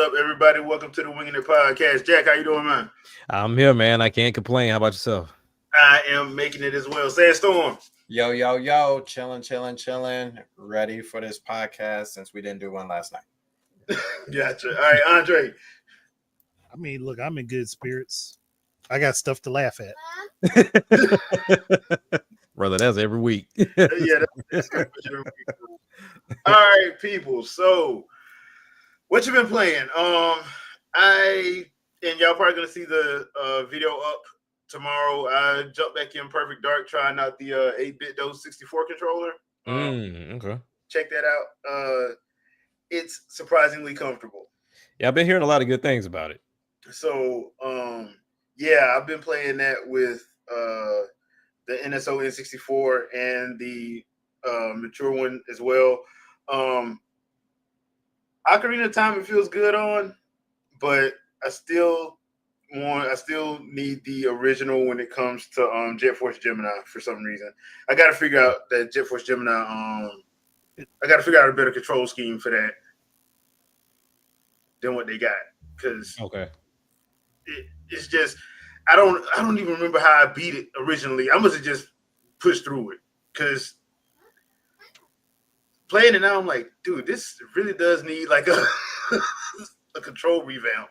up, everybody? Welcome to the Wingin podcast. Jack, how you doing, man? I'm here, man. I can't complain. How about yourself? I am making it as well. Sandstorm. Yo, chilling. Ready for this podcast since we didn't do one last night. Gotcha. All right, Andre. I mean, look, I'm in good spirits. I got stuff to laugh at. Brother, that's every week. Yeah, that's every week. All right, people. So, what you been playing? Y'all probably gonna see the video up tomorrow. I jumped back in Perfect Dark, trying out the 8-bit dose 64 controller. Okay. Check that out. It's surprisingly comfortable. Yeah, I've been hearing a lot of good things about it. So, yeah, I've been playing that with the NSO N64 and the mature one as well. Ocarina of Time, it feels good on, but I still need the original when it comes to Jet Force Gemini for some reason. I got to figure out that Jet Force Gemini. I got to figure out a better control scheme for that than what they got, because it's just I don't even remember how I beat it originally. I must have just pushed through it, because playing it now, I'm like, dude, this really does need like a control revamp.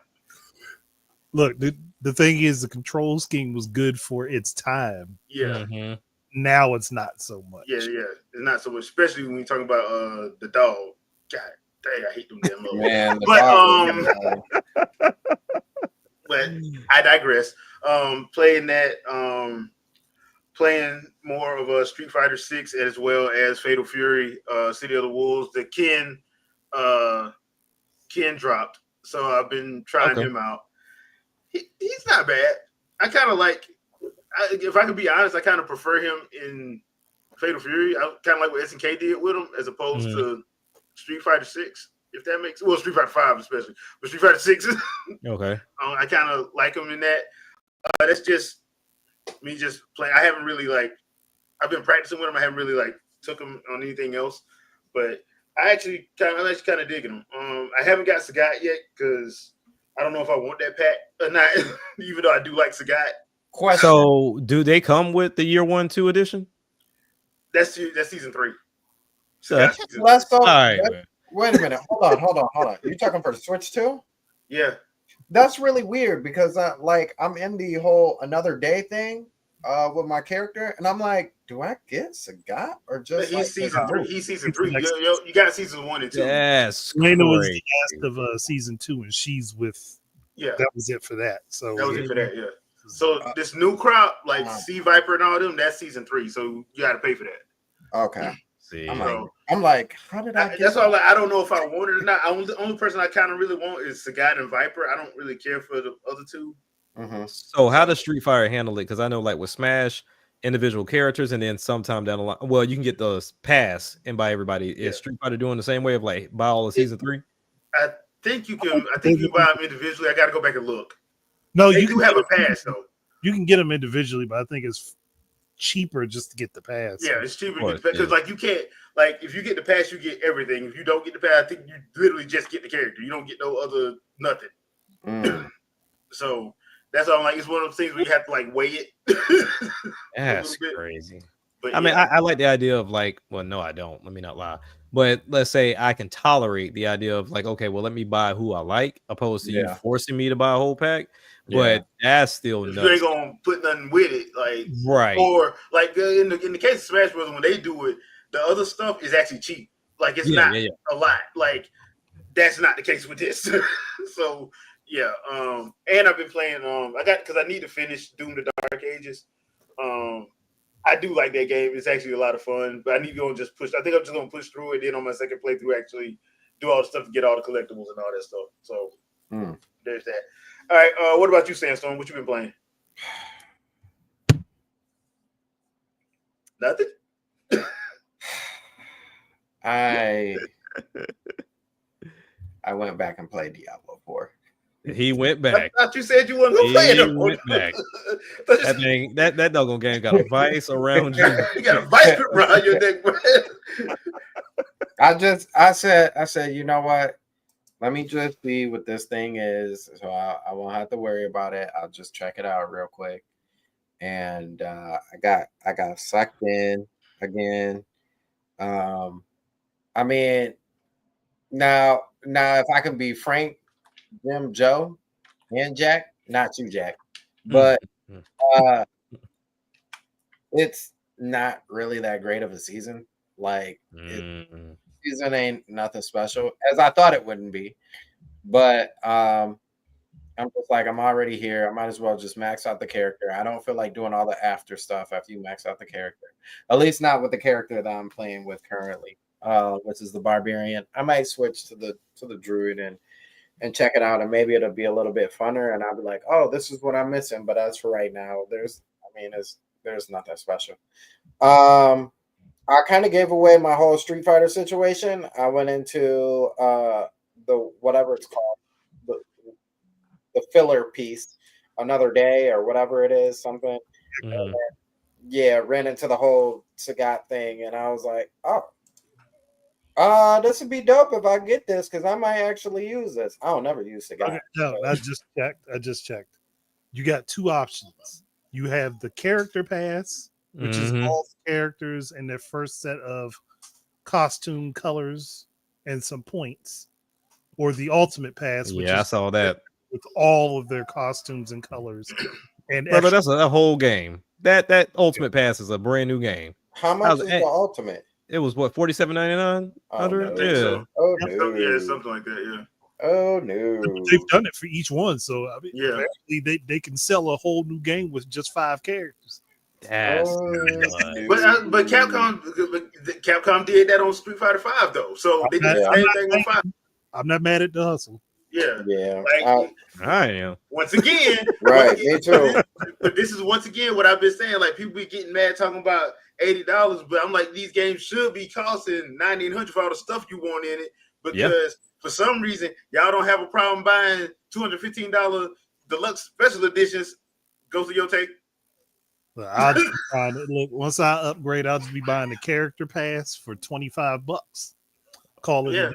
Look, the thing is, the control scheme was good for its time. Yeah. Mm-hmm. Now it's not so much. Yeah. It's not so much, especially when you talk about the dog. God dang, I hate them damn little. Man, But I digress. Playing that, playing more of Street Fighter 6 as well as Fatal Fury, City of the Wolves. The Ken dropped, so I've been trying him out. He's not bad. I kind of like. If I could be honest, I kind of prefer him in Fatal Fury. I kind of like what SNK did with him as opposed to Street Fighter 6. If that makes Street Fighter 5 especially, but Street Fighter 6. Okay. I kind of like him in that. That's just me just playing. I haven't really I've been practicing with him. I haven't really took him on anything else, but I actually kind of digging him. I haven't got Sagat yet because I don't know if I want that pack or not. Even though I do like Sagat. Question. So, do they come with the year 1-2 edition? That's season 3. Let's go. All right. Wait a minute. Hold on. You talking for Switch 2? Yeah. That's really weird because I'm in the whole another day thing with my character, and I'm like, do I get Sagat or just he's season 3? He's season 3. You got season 1 and 2. Yes. Lena was the last of season 2, and she's with. Yeah. That was it for that. So that was it for that. Yeah. So this new crop, Sea Viper and all them, that's season 3. So you got to pay for that. Okay. See. I'm like, how did I get that's all. I don't know if I want it or not. The only person I kind of really want is Sagat and Viper. I don't really care for the other two. Mm-hmm. So how does Street Fighter handle it? Because I know with Smash, individual characters, and then sometime down the line, well, you can get the pass and buy everybody. Is Street Fighter doing the same way of buy all of season 3? I think you can. I think you buy them individually. I got to go back and look. No, you do have a pass though. You can get them individually, but I think it's cheaper just to get the pass. Yeah, it's cheaper because you can't if you get the pass, you get everything. If you don't get the pass, I think you literally just get the character. You don't get no other nothing. So that's all. It's one of those things where you have to weigh it. That's crazy. But I mean, I like the idea of well, no, I don't. Let me not lie. But let's say I can tolerate the idea of okay, well, let me buy who I like, opposed to you forcing me to buy a whole pack. But that's still nuts. You ain't gonna put nothing with it, right? Or in the case of Smash Bros, when they do it, the other stuff is actually cheap. It's not a lot. That's not the case with this. So yeah. And I've been playing. Because I need to finish Doom: The Dark Ages. I do like that game. It's actually a lot of fun, but I need to go and just push. I think I'm just gonna push through it. Then on my second playthrough, actually do all the stuff to get all the collectibles and all that stuff. So there's that. All right. What about you, Sandstorm? What you been playing? Nothing. I went back and played Diablo 4. He went back. I thought you said you wasn't gonna play it. He went back. That thing, that doggone game got a vice around you. You got a vice around your neck, bro. I said, you know what? Let me just see what this thing is, so I won't have to worry about it. I'll just check it out real quick. And I got sucked in again. I mean, now if I can be frank, Jim, Joe, and Jack, not you, Jack, but it's not really that great of a season. Like, season ain't nothing special, as I thought it wouldn't be. But I'm just like, I'm already here. I might as well just max out the character. I don't feel like doing all the after stuff after you max out the character. At least not with the character that I'm playing with currently, which is the barbarian. I might switch to the druid and check it out, and maybe it'll be a little bit funner, and I'll be like, oh, this is what I'm missing. But as for right now, there's nothing special. I kind of gave away my whole Street Fighter situation. I went into the whatever it's called, the filler piece, another day or whatever it is, something. Mm-hmm. Yeah, ran into the whole Sagat thing, and I was like, oh, this would be dope if I get this, because I might actually use this. I don't never use Sagat. Okay, no, I just checked. You got two options. You have the character pass, which is all characters and their first set of costume colors and some points, or the ultimate pass, which I saw that with all of their costumes and colors. And brother, that's a whole game. That ultimate pass is a brand new game. How much is the ultimate? It was what, $47.99? Yeah. Oh no. Yeah, something like that. Yeah. Oh no. They've done it for each one, so I mean, they can sell a whole new game with just 5 characters. That's but Capcom did that on Street Fighter 5 though, so they did the same thing on 5. I'm not mad at the hustle. Yeah. Like, I am. Once again, right, me too. But this is once again what I've been saying. Like, people be getting mad talking about $80, but I'm like, these games should be costing $1,900 for all the stuff you want in it, because for some reason y'all don't have a problem buying $215 deluxe special editions. Go to your take. Well, I'll just find it. Look, once I upgrade, I'll just be buying the character pass for $25. Call it. Yeah.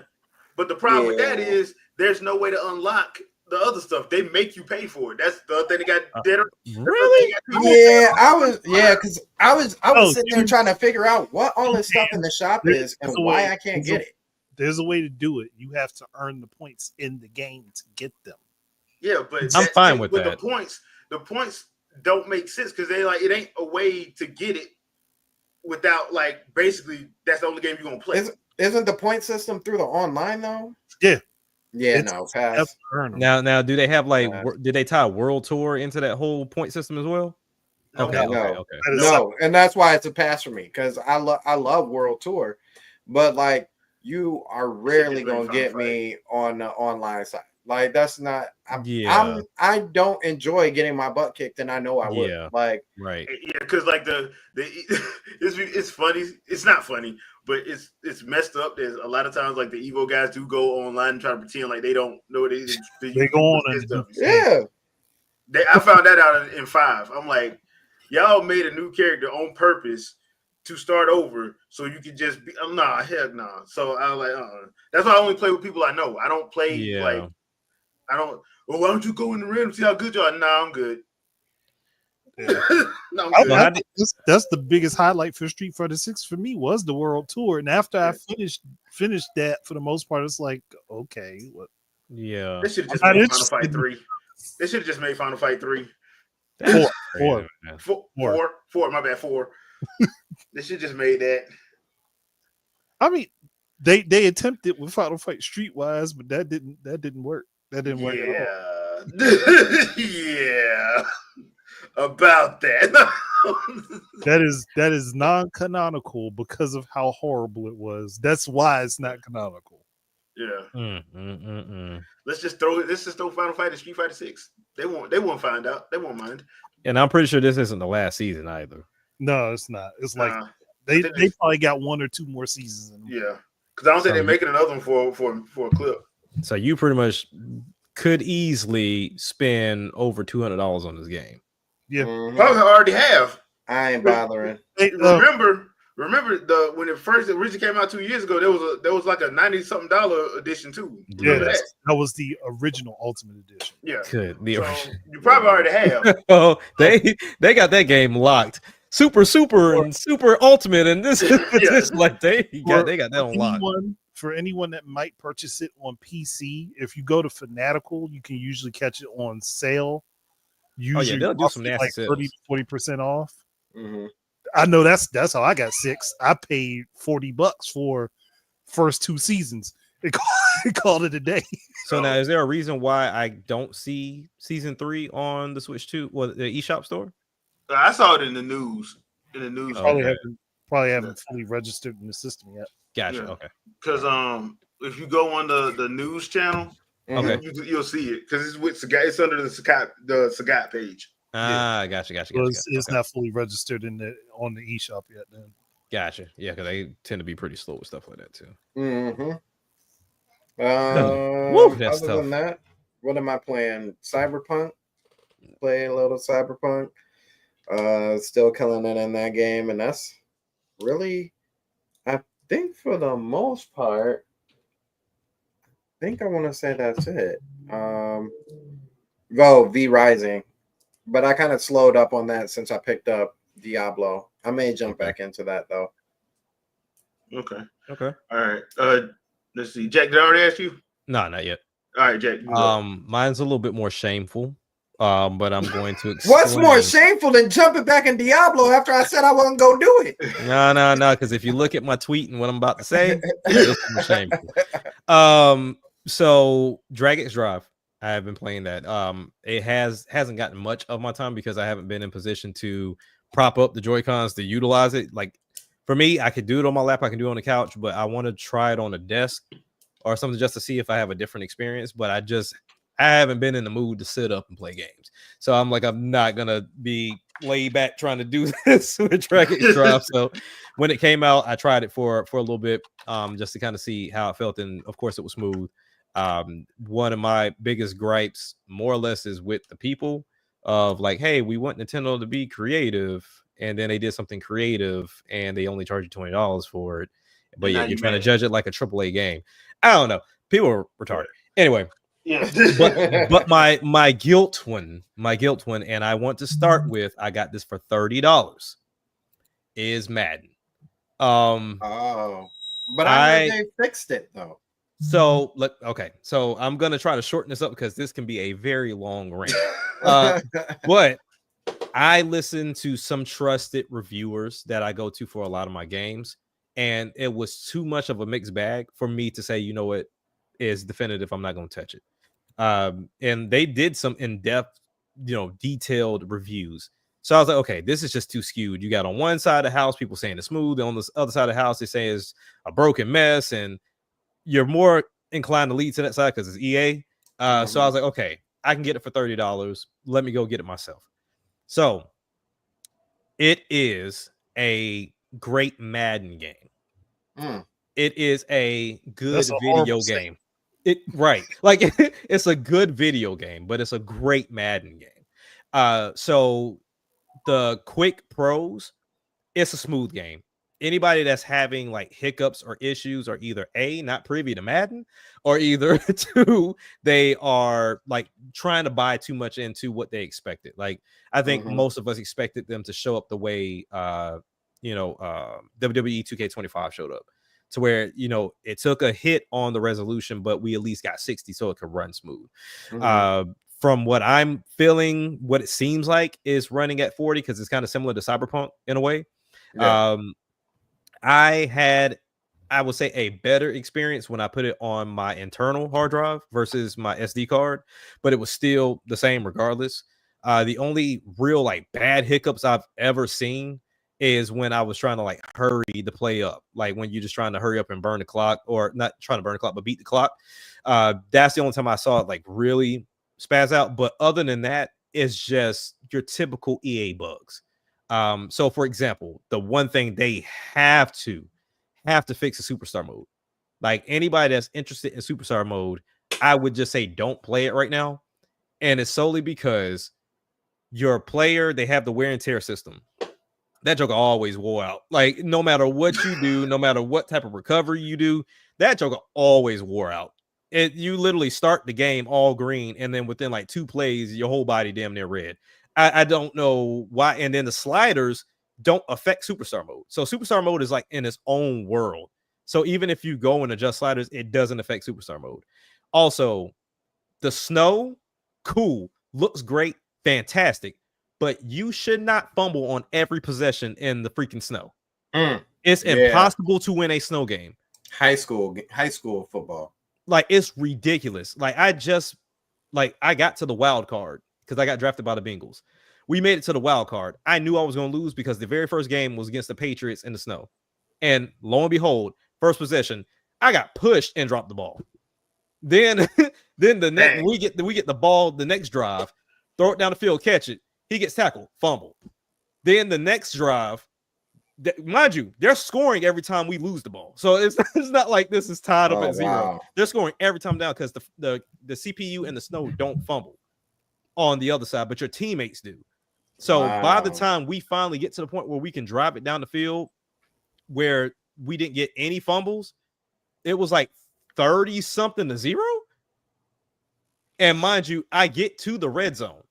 But the problem with that is there's no way to unlock the other stuff. They make you pay for it. That's the other thing they got. Really? Yeah, because I was sitting there trying to figure out what all this stuff in the shop is and why I can't get it. There's a way to do it. You have to earn the points in the game to get them. Yeah, but I'm fine with that. The points don't make sense, because they like, it ain't a way to get it without, like, basically that's the only game you're gonna play. Isn't the point system through the online though? Yeah. Pass. Now, do they have like? Did they tie World Tour into that whole point system as well? Okay. No, and that's why it's a pass for me, because I love World Tour, but like, you are rarely gonna get me on the online side. Like, that's not. I don't enjoy getting my butt kicked, and I know I would. Yeah. Like, right. Yeah, because like it's funny. It's not funny, but it's messed up. There's a lot of times, like, the Evo guys do go online and try to pretend like they don't know what it is. They go on and stuff. Yeah. I found that out in 5. I'm like, y'all made a new character on purpose to start over, so you can just be. Nah, heck nah. So I was like, that's why I only play with people I know. I don't play like. I don't. Well, why don't you go in the ring and see how good you are? Nah, I'm good. Yeah. No, I'm good. That's the biggest highlight for Street Fighter 6 for me, was the World Tour. And after I finished that, for the most part, it's like, okay, what? Yeah. They should have just made Final Fight 3. They should have just made Final Fight 3. 4. My bad, 4. They should just made that. I mean, they attempted with Final Fight Streetwise, but that didn't work. That didn't work at all. Yeah. About that. that is non-canonical because of how horrible it was. That's why it's not canonical. Yeah. Let's just throw Final Fight and Street Fighter 6. They won't find out. They won't mind. And I'm pretty sure this isn't the last season either. No, it's not. It's like they probably got 1 or 2 more seasons in them. Yeah. Because I don't think they're making another one for a clip. So you pretty much could easily spend over $200 on this game. Yeah. Probably already have. I ain't bothering. Remember Remember when it first originally came out 2 years ago, there was like a $90-something edition too. Yeah, that was the original Ultimate Edition. Yeah, good. So you probably already have. Oh, they got that game locked. Super and super ultimate, and this is like they got that on lock. For anyone that might purchase it on PC, if you go to Fanatical, you can usually catch it on sale. Usually, they'll do some nasty like sales. 30 to 40% off. Mm-hmm. I know that's how I got 6. I paid $40 for first 2 seasons. It called it a day. So now, is there a reason why I don't see season 3 on the Switch 2? Well, the eShop store? I saw it in the news. Probably haven't fully registered in the system yet. Gotcha. Yeah. Okay. Because if you go on the news channel, okay, you'll see it because it's with Sagat. It's under the Sagat page. Gotcha. It's not fully registered on the eShop yet. Then. Gotcha. Yeah, because they tend to be pretty slow with stuff like that too. Mm-hmm. That's other tough. than that, what am I playing? Cyberpunk. Play a little Cyberpunk. Still killing it in that game, and that's really, I think for the most part, I want to say that's it. V Rising, but I kind of slowed up on that since I picked up Diablo. I may jump back into that though. Okay. All right. Let's see. Jack, did I already ask you? No, not yet. All right, Jack. Mine's a little bit more shameful. But I'm going to explain. What's more shameful than jumping back in Diablo after I said I wasn't gonna do it? No, because if you look at my tweet and what I'm about to say, it's more shameful. So Dragon's Drive, I have been playing that. It hasn't gotten much of my time because I haven't been in position to prop up the Joy-Cons to utilize it. Like for me, I could do it on my lap, I can do it on the couch, but I want to try it on a desk or something just to see if I have a different experience. But I haven't been in the mood to sit up and play games. So I'm not going to be laid back trying to do this with Dragon's Drive. So when it came out, I tried it for a little bit just to kind of see how it felt. And of course it was smooth. One of my biggest gripes more or less is with the people of like, hey, we want Nintendo to be creative. And then they did something creative and they only charge you $20 for it. But yeah, you're trying to judge it like a AAA game. I don't know. People are retarded. Anyway. Yeah. but my guilt one, and I want to start with, I got this for $30, is Madden. But I heard they fixed it though. So so I'm gonna try to shorten this up because this can be a very long rant. But I listen to some trusted reviewers that I go to for a lot of my games, and it was too much of a mixed bag for me to say, you know what, is definitive. I'm not gonna touch it. And they did some in-depth, detailed reviews. So I was like, okay, this is just too skewed. You got on one side of the house people saying it's smooth, and on the other side of the house they say it's a broken mess, and you're more inclined to lead to that side because it's EA. So I was like, okay, I can get it for $30. Let me go get it myself. So it is a great Madden game. It is a good video game. Like it's a good video game, but it's a great Madden game. So the quick pros, it's a smooth game. Anybody that's having like hiccups or issues are either A, not privy to Madden, or either two, they are like trying to buy too much into what they expected. Like I think most of us expected them to show up the way WWE 2K25 showed up. To where, it took a hit on the resolution, but we at least got 60 so it could run smooth. From what I'm feeling, what it seems like is running at 40 because it's kind of similar to Cyberpunk in a way. Yeah. I had, I would say, a better experience when I put it on my internal hard drive versus my SD card, but it was still the same regardless. The only real like bad hiccups I've ever seen is when I was trying to like hurry the play up, like when you're just trying to hurry up and burn the clock, or not trying to burn the clock, but beat the clock. That's the only time I saw it like really spaz out. But other than that, it's just your typical EA bugs. So for example, the one thing they have to fix is superstar mode. Like anybody that's interested in superstar mode, I would just say don't play it right now. And it's solely because your player, they have the wear and tear system. that joker always wore out. Like, no matter what you do, no matter what type of recovery you do, that joker always wore out. You literally start the game all green, and then within like 2 plays, your whole body damn near red. I don't know why. And then the sliders don't affect superstar mode. So superstar mode is like in its own world. So even if you go and adjust sliders, it doesn't affect superstar mode. Also, the snow, cool, looks great, fantastic, but you should not fumble on every possession in the freaking snow. It's impossible to win a snow game. High school football. Like, it's ridiculous. Like, I got to the wild card because I got drafted by the Bengals. We made it to the wild card. I knew I was going to lose because the very first game was against the Patriots in the snow. And lo and behold, first possession, I got pushed and dropped the ball. Then the next we get the ball, the next drive, throw it down the field, catch it. He gets tackled, fumble. Then the next drive, mind you, they're scoring every time we lose the ball. So it's not like this is tied up at 0. Wow. They're scoring every time down because the CPU and the snow don't fumble on the other side, but your teammates do. So by the time we finally get to the point where we can drive it down the field where we didn't get any fumbles, it was like 30-something to 0. And mind you, I get to the red zone,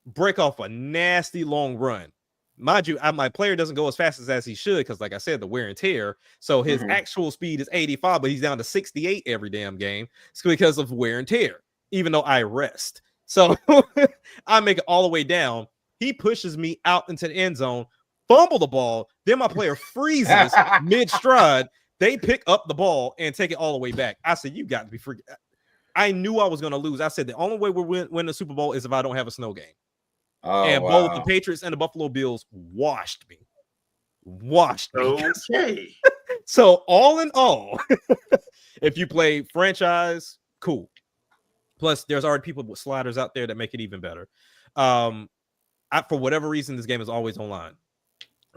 break off a nasty long run. Mind you, my player doesn't go as fast as he should because, like I said, the wear and tear. So his actual speed is 85, but he's down to 68 every damn game. It's because of wear and tear, even though I rest. So I make it all the way down. He pushes me out into the end zone, fumble the ball. Then my player freezes mid-stride. They pick up the ball and take it all the way back. I said, you got to be freaking. I knew I was going to lose. I said, the only way we're win the Super Bowl is if I don't have a snow game. And both the Patriots and the Buffalo Bills washed me. Okay. So all in all, if you play franchise, cool. Plus, there's already people with sliders out there that make it even better. For whatever reason, this game is always online.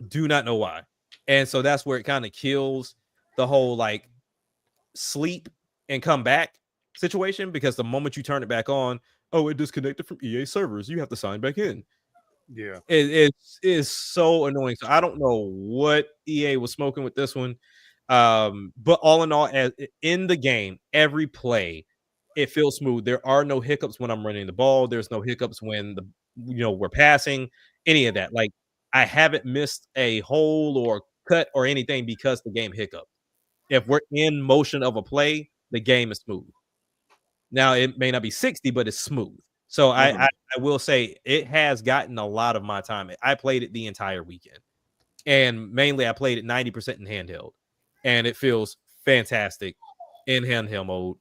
Do not know why. And so that's where it kind of kills the whole like sleep and come back situation, because the moment you turn it back on, oh, it disconnected from EA servers. You have to sign back in. Yeah. It is so annoying. So I don't know what EA was smoking with this one. But all in all, in the game, every play, it feels smooth. There are no hiccups when I'm running the ball. There's no hiccups when we're passing, any of that. Like, I haven't missed a hole or cut or anything because the game hiccuped. If we're in motion of a play, the game is smooth. Now, it may not be 60, but it's smooth. So I will say it has gotten a lot of my time. I played it the entire weekend. And mainly I played it 90% in handheld. And it feels fantastic in handheld mode.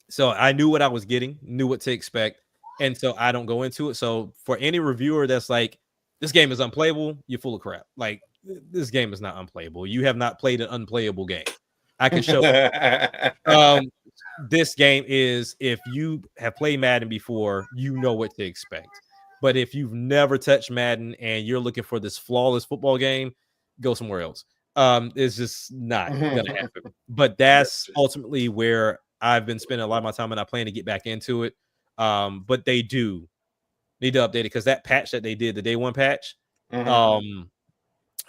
So I knew what I was getting, knew what to expect. And so I don't go into it. So for any reviewer that's like, this game is unplayable, you're full of crap. Like, this game is not unplayable. You have not played an unplayable game. I can show this game is, if you have played Madden before, you know what to expect. But if you've never touched Madden and you're looking for this flawless football game, go somewhere else. It's just not gonna happen. But that's ultimately where I've been spending a lot of my time, and I plan to get back into it. But they do need to update it, because that patch that they did, the day one patch,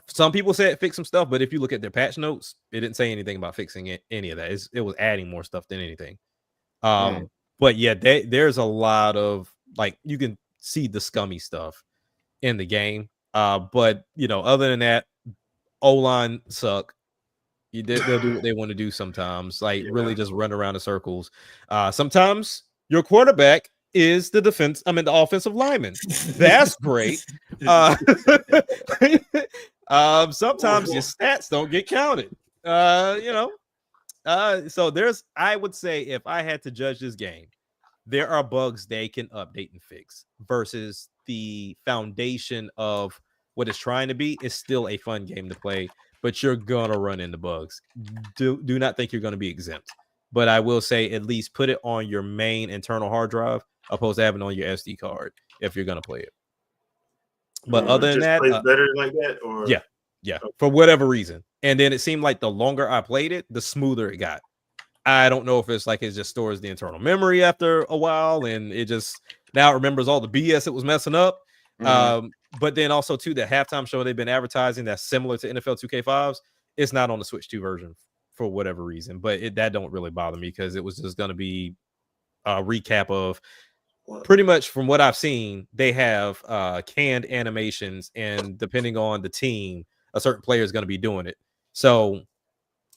some people said it fixed some stuff, but if you look at their patch notes, it didn't say anything about fixing any of that. It was adding more stuff than anything. But yeah, there's a lot of, like, you can see the scummy stuff in the game. But other than that, O-line suck. They'll do what they want to do sometimes, like really just run around in circles. Sometimes your quarterback is the offensive lineman. That's great. Sometimes your stats don't get counted. So I would say, if I had to judge this game, there are bugs they can update and fix, versus the foundation of what it's trying to be is still a fun game to play, but you're gonna run into bugs. Do not think you're gonna be exempt. But I will say, at least put it on your main internal hard drive opposed to having it on your SD card if you're gonna play it. But other than that, better like that, or yeah, for whatever reason. And then it seemed like the longer I played it, the smoother it got. I don't know if it's like it just stores the internal memory after a while, and it just now remembers all the BS it was messing up. but then also too, the halftime show they've been advertising that's similar to NFL 2K5s, it's not on the Switch 2 version for whatever reason. But that don't really bother me because it was just going to be a recap of pretty much from what I've seen. They have canned animations, and depending on the team, a certain player is going to be doing it. So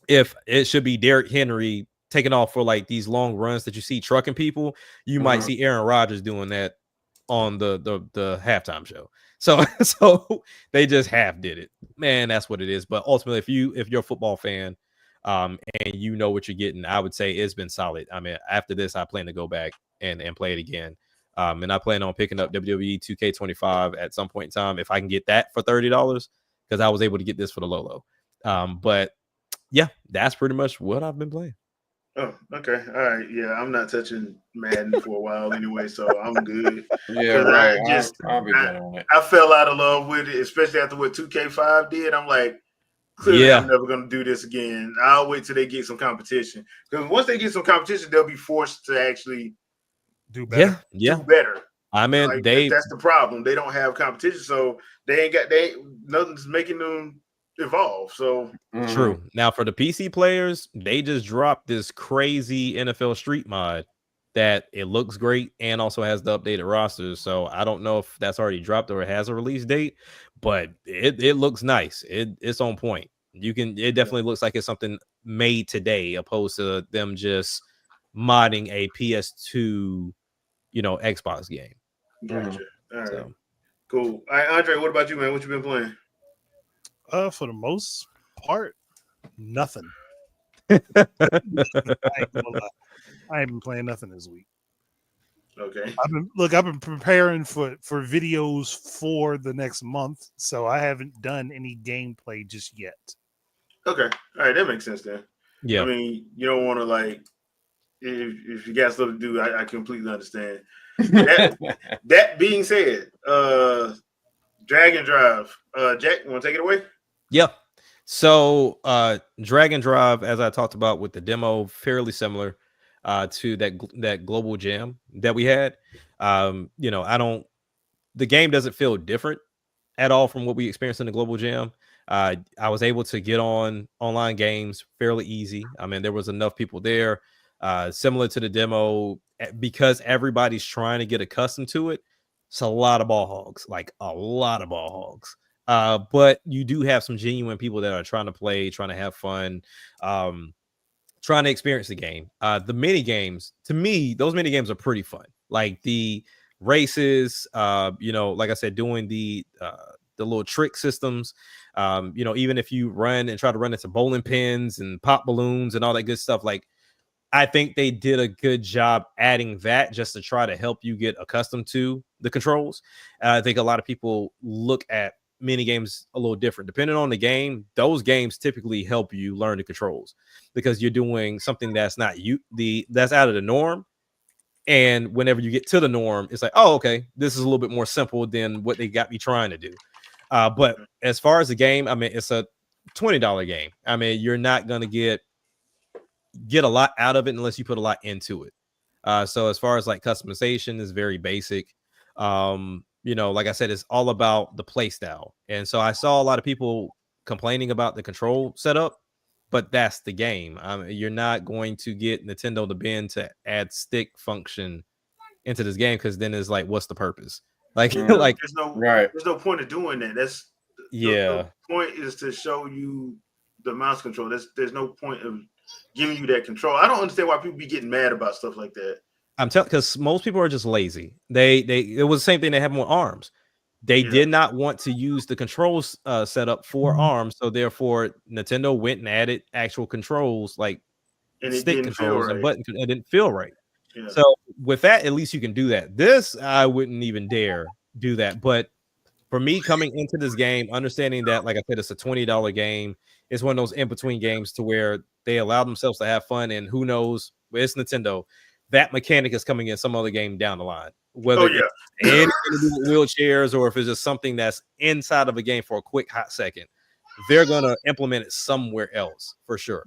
if it should be Derrick Henry taking off for like these long runs that you see trucking people, you might see Aaron Rodgers doing that on the halftime show. So they just half did it, man. That's what it is. But ultimately, if you're a football fan, and you know what you're getting, I would say it's been solid. I mean, after this, I plan to go back and play it again. And I plan on picking up WWE 2K25 at some point in time if I can get that for $30, because I was able to get this for the low. But yeah, that's pretty much what I've been playing. Oh, okay. All right. Yeah, I'm not touching Madden for a while anyway, so I'm good. Yeah, right. I'll be good on it. I fell out of love with it, especially after what 2K5 did. I'm like, clearly I'm never going to do this again. I'll wait till they get some competition. Because once they get some competition, they'll be forced to actually do better. Do better. I mean, like, that's the problem. They don't have competition, so nothing's making them evolve. So true. Now for the PC players, they just dropped this crazy NFL Street mod that it looks great and also has the updated rosters. So I don't know if that's already dropped or it has a release date, but it looks nice. It's on point. It definitely looks like it's something made today, opposed to them just modding a PS2, Xbox game. Gotcha. All right. Cool. All right, Andre, what about you, man? What you been playing? For the most part, nothing. I ain't been playing nothing this week. Okay. I've been preparing for videos for the next month, so I haven't done any gameplay just yet. Okay. All right, that makes sense then. Yeah. I mean, you don't want to like if you got stuff to do, I completely understand. That being said, Dragon Drive. Jack, you want to take it away? Yeah. So Dragon Drive, as I talked about with the demo, fairly similar to that global jam that we had. The game doesn't feel different at all from what we experienced in the global jam. I was able to get on online games fairly easy. I mean, there was enough people there, similar to the demo, because everybody's trying to get accustomed to it. It's a lot of ball hogs, like a lot of ball hogs. But you do have some genuine people that are trying to play, trying to have fun, trying to experience the game. The mini games, to me, those mini games are pretty fun. Like the races, like I said, doing the little trick systems. Even if you run and try to run into bowling pins and pop balloons and all that good stuff, like I think they did a good job adding that just to try to help you get accustomed to the controls. I think a lot of people look at mini games a little different depending on the game. Those games typically help you learn the controls because you're doing something that's not that's out of the norm. And whenever you get to the norm, it's like, oh, okay, this is a little bit more simple than what they got me trying to do. But as far as the game, I mean, it's a $20 game. I mean, you're not going to get a lot out of it unless you put a lot into it. So as far as like customization is very basic. Like I said, it's all about the play style. And so I saw a lot of people complaining about the control setup, but that's the game. You're not going to get Nintendo to bend to add stick function into this game, because then it's like, what's the purpose? Like, there's no point of doing that. That's the point is to show you the mouse control. There's no point of giving you that control. I don't understand why people be getting mad about stuff like that. I'm telling, because most people are just lazy. It was the same thing they have with arms. They did not want to use the controls setup for arms, so therefore Nintendo went and added actual controls like stick controls and button. It didn't feel right. Yeah. So with that, at least you can do that. This, I wouldn't even dare do that. But for me, coming into this game, understanding that, like I said, it's a $20 game. It's one of those in-between games to where they allow themselves to have fun, and who knows, it's Nintendo. That mechanic is coming in some other game down the line. Whether it's anything to do with wheelchairs or if it's just something that's inside of a game for a quick hot second, they're gonna implement it somewhere else for sure.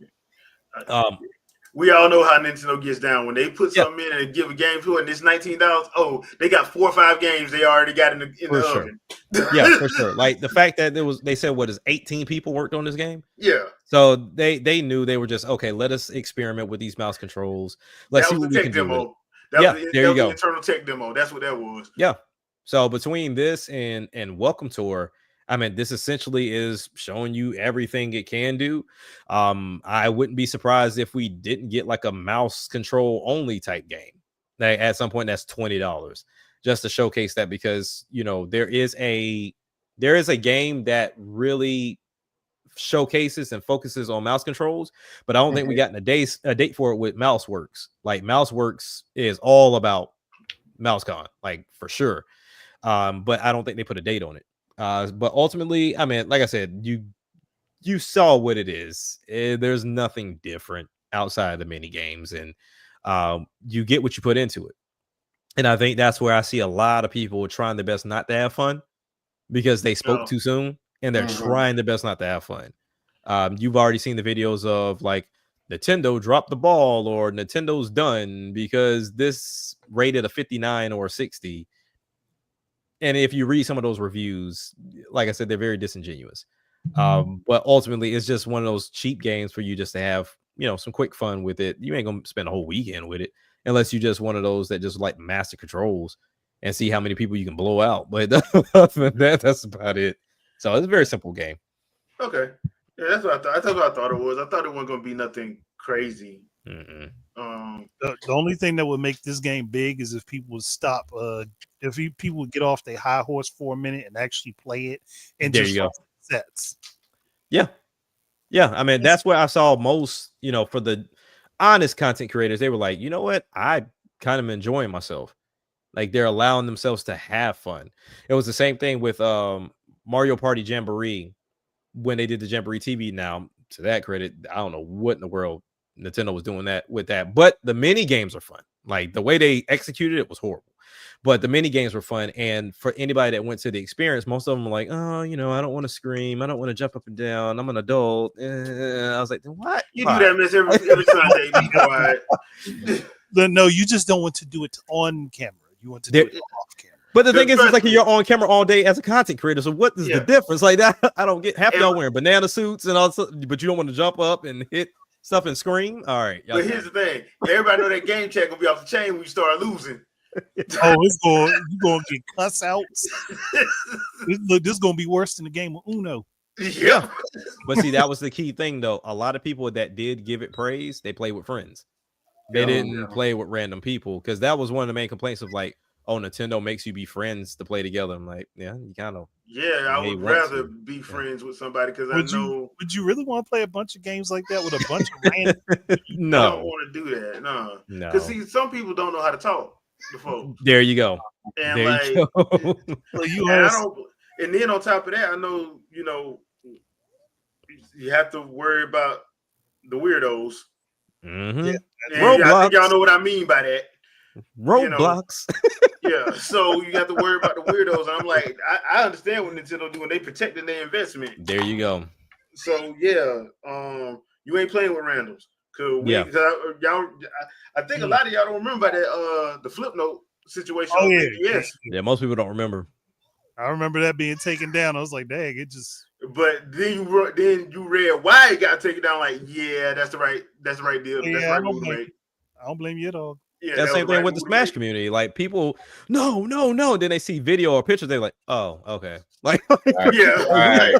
we all know how Nintendo gets down when they put something in and give a game to it. And it's $19. Oh, they got 4 or 5 games they already got in the oven. Yeah, for sure. Like the fact that they said 18 people worked on this game. Yeah. So they knew they were just okay. Let us experiment with these mouse controls. Let's see what we can do. That was the internal tech demo. That's what that was. Yeah. So between this and Welcome Tour, I mean, this essentially is showing you everything it can do. I wouldn't be surprised if we didn't get like a mouse control only type game. Like at some point, that's $20 just to showcase that, because there is a game that really showcases and focuses on mouse controls, but I don't think we got a date for it with MouseWorks. Like MouseWorks is all about MouseCon, like for sure. But I don't think they put a date on it. But ultimately, I mean, like I said, you saw what it is. There's nothing different outside of the mini games, and you get what you put into it. And I think that's where I see a lot of people trying their best not to have fun because they spoke too soon, and they're trying their best not to have fun. You've already seen the videos of like Nintendo dropped the ball or Nintendo's done because this rated a 59 or a 60. And if you read some of those reviews, like I said, they're very disingenuous. But ultimately, it's just one of those cheap games for you just to have, some quick fun with it. You ain't gonna spend a whole weekend with it unless you're just one of those that just like master controls and see how many people you can blow out. But other than that, that's about it. So it's a very simple game. Okay. Yeah, that's what I thought. That's what I thought it was. I thought it wasn't gonna be nothing crazy. The only thing that would make this game big is if people would stop. If people would get off their high horse for a minute and actually play it, and there just you go. Sets. Yeah. I mean, that's where I saw most. For the honest content creators, they were like, you know what, I kind of enjoying myself. Like they're allowing themselves to have fun. It was the same thing with Mario Party Jamboree when they did the Jamboree TV. Now, to that credit, I don't know what in the world Nintendo was doing with that, but the mini games are fun. Like the way they executed it was horrible, but the mini games were fun. And for anybody that went to the experience, most of them were like, oh, I don't want to scream, I don't want to jump up and down, I'm an adult. I was like, what? You do that mess every Sunday. Be quiet. No, you just don't want to do it on camera. You want to do it off camera. But the thing is, it's like you're on camera all day as a content creator. So what is the difference? Like that, I don't get. Half y'all wearing banana suits and all, but you don't want to jump up and hit stuff and scream. All right. But here's the thing: everybody know that game chat gonna be off the chain when you start losing. You're gonna get cuss outs. This is gonna be worse than the game of Uno. Yeah. But see, that was the key thing, though. A lot of people that did give it praise, they played with friends. They didn't play with random people, because that was one of the main complaints of like, oh, Nintendo makes you be friends to play together. I'm like, yeah, you kind of. Yeah, I would rather be friends with somebody because I know. Would you really want to play a bunch of games like that with a bunch of random? No, I don't want to do that. No. Because see, some people don't know how to talk before. There you go. And there you go. And then on top of that, I know, you have to worry about the weirdos. Mm-hmm. Yeah, I think y'all know what I mean by that. Roadblocks. Yeah, so you have to worry about the weirdos. And I'm like, I understand what Nintendo do when they protecting their investment. There you go. So yeah, you ain't playing with randoms. I think a lot of y'all don't remember that the flip note situation. Oh yeah, most people don't remember. I remember that being taken down. I was like, dang, it just. But then you read why it got taken down. Like, yeah, that's the right deal. Yeah, that's I don't blame you at all. Yeah, that's the same thing with the Smash community. Like people, no. Then they see video or pictures, they're like, oh, okay. Like, right.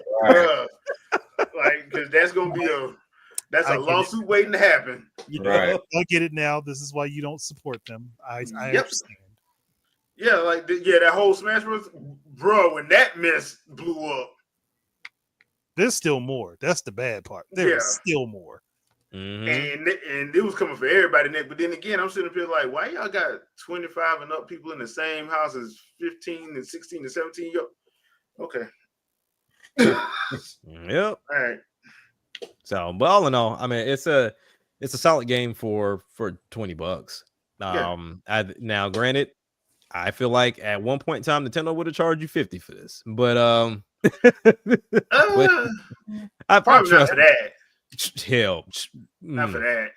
Like, because that's gonna be a lawsuit waiting to happen. Right. I get it now. This is why you don't support them. I understand. Yeah, like that whole Smash Bros. Bro, when that mess blew up. There's still more. That's the bad part. There's still more. Mm-hmm. And it was coming for everybody, Nick. But then again, I'm sitting here like, why y'all got 25 and up people in the same house as 15 and 16 and 17? Okay. Yep. All right. So, but all in all, I mean, it's a solid game for $20. Now, granted, I feel like at one point in time, Nintendo would have charged you $50 for this, but I probably not for that. Hell, not for that.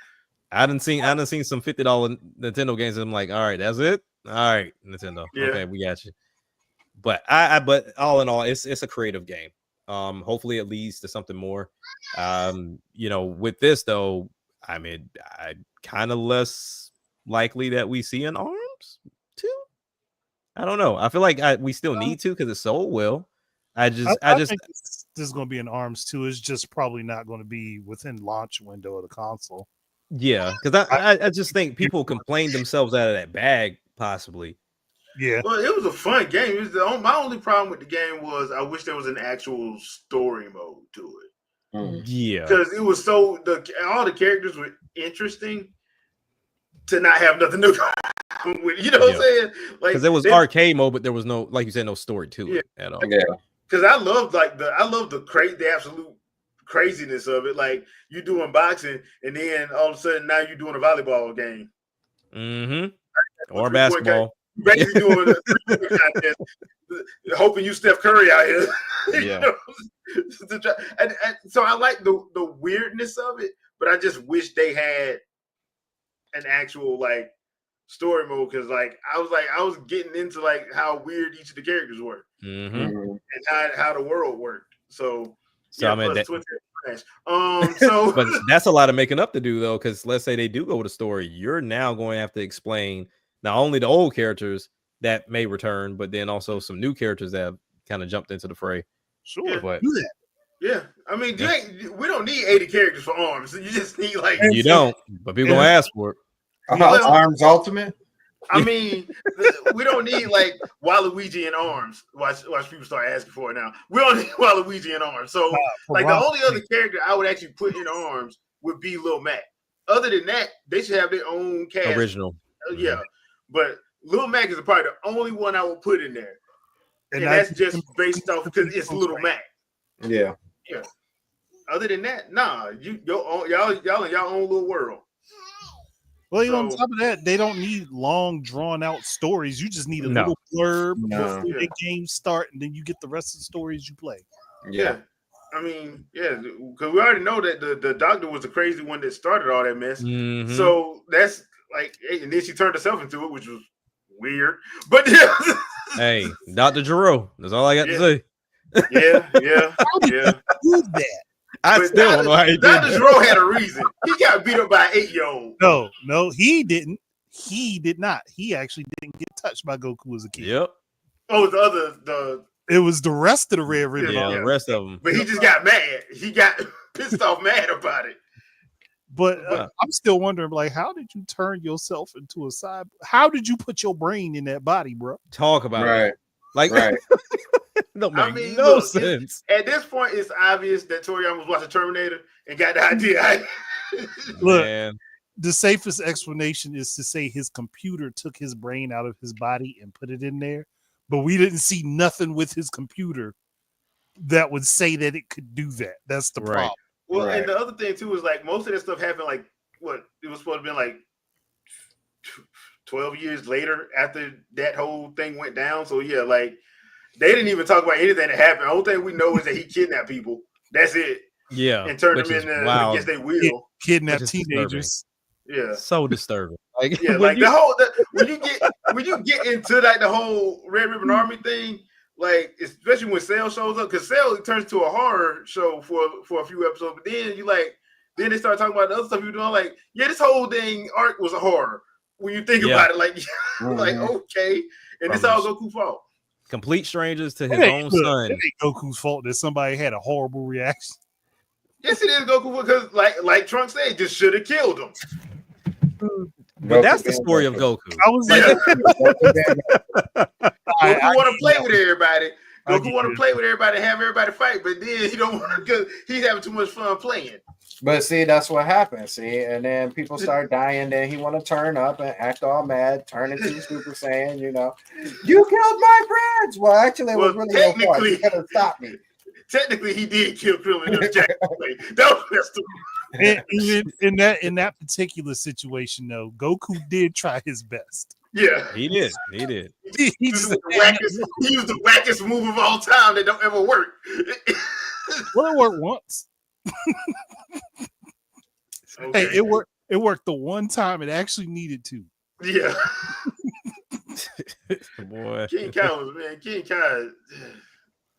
I done seen some $50 Nintendo games, and I'm like, all right, that's it. All right, Nintendo. Yeah. Okay, we got you. But but all in all, it's a creative game. Hopefully it leads to something more. With this though, I mean, I kind of less likely that we see an ARMS too. I don't know. I feel like we still need to because it's sold well. I just think this is going to be an ARMS 2. It's just probably not going to be within launch window of the console. Yeah, because I just think people complained themselves out of that bag, possibly. Yeah. Well, it was a fun game. My only problem with the game was I wish there was an actual story mode to it. Yeah, because it was all the characters were interesting to not have nothing to go with. You know what I'm saying? Like, because there was arcade mode, but there was no, like you said, no story to it at all. Yeah. Because I love the absolute craziness of it. Like you doing boxing, and then all of a sudden now you're doing a volleyball game, or basketball. Basically doing a contest, hoping you Steph Curry out here. Yeah. And so I like the weirdness of it, but I just wish they had an actual like story mode because like I was getting into like how weird each of the characters were and how the world worked. So I mean, so but that's a lot of making up to do though, because let's say they do go with a story, you're now going to have to explain not only the old characters that may return, but then also some new characters that have kind of jumped into the fray. Sure, yeah. But do that. Yeah, I mean, we don't need 80 characters for ARMS. You just need like you don't, but people gonna ask for it. ARMS Ultimate. I mean, we don't need like Waluigi and ARMS. Watch people start asking for it now. We don't need Waluigi and ARMS. So, like the only other character I would actually put in ARMS would be Lil Mac. Other than that, they should have their own cast. Original. Yeah, but Lil Mac is probably the only one I would put in there, and that's just based off because it's Lil Mac. Yeah. Yeah. Other than that, nah, y'all in y'all own little world. Well, on top of that, they don't need long, drawn-out stories. You just need a little blurb before the game start, and then you get the rest of the stories you play. Yeah. I mean, yeah, because we already know that the doctor was the crazy one that started all that mess. So that's like, and then she turned herself into it, which was weird. But yeah. Hey, Dr. Giroux, that's all I got to say. Yeah. Do that. I still don't know how he did that. Dr. Giroux had a reason. He got beat up by an 8-year-old. No, he didn't. He did not. He actually didn't get touched by Goku as a kid. Yep. Oh, it was the rest of the Red Ribbon. Yeah, the rest of them. But he just got mad. He got pissed off mad about it. But I'm still wondering, like, how did you turn yourself into a cyborg? How did you put your brain in that body, bro? Talk about it. Like, don't make no sense. At this point, it's obvious that Toriyama was watching Terminator and got the idea. Look, the safest explanation is to say his computer took his brain out of his body and put it in there, but we didn't see nothing with his computer that would say that it could do that. That's the problem. Well, and the other thing too is like most of that stuff happened like what it was supposed to be like 12 years later after that whole thing went down. So yeah, like they didn't even talk about anything that happened. The whole thing we know is that he kidnapped people. That's it. Yeah, and turned them in against their will. Kidnap teenagers. Yeah, so disturbing. Like like when you get into like the whole Red Ribbon Army thing, like especially when Cell shows up, because Cell turns to a horror show for a few episodes, but then they start talking about the other stuff you're doing. Like, yeah, this whole thing arc was a horror when you think about it. Like, like okay, and this all Goku's fault. Complete strangers to his own son. It ain't Goku's fault that somebody had a horrible reaction. Yes, it is Goku because, like Trunks said, just should have killed him. But that's the story of Goku. I was Goku want to play with everybody. Goku want to play with everybody, have everybody fight, but then he don't want to because he's having too much fun playing. But see, that's what happens. See, and then people start dying. Then he want to turn up and act all mad, turn into Super Saiyan. You know, you killed my friends. Well, actually, it was really your fault. You could have stopped me. Technically, he did kill Krillin. In that particular situation, though, Goku did try his best. Yeah, he did. He used the wackest move of all time that don't ever work. Well, it worked once. Okay. Hey, It worked the one time it actually needed to. Yeah. Boy. King Kai was, man. King Kai.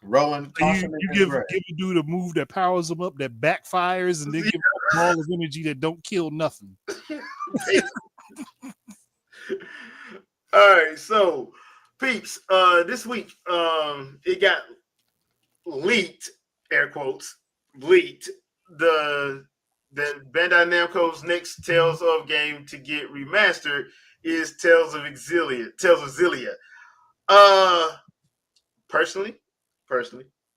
Rolling. You give a dude a move that powers him up, that backfires, and then give him a ball of energy that don't kill nothing. All right, so peeps, this week it got leaked, air quotes, leaked, the Bandai Namco's next Tales of game to get remastered is Tales of Xillia. Personally,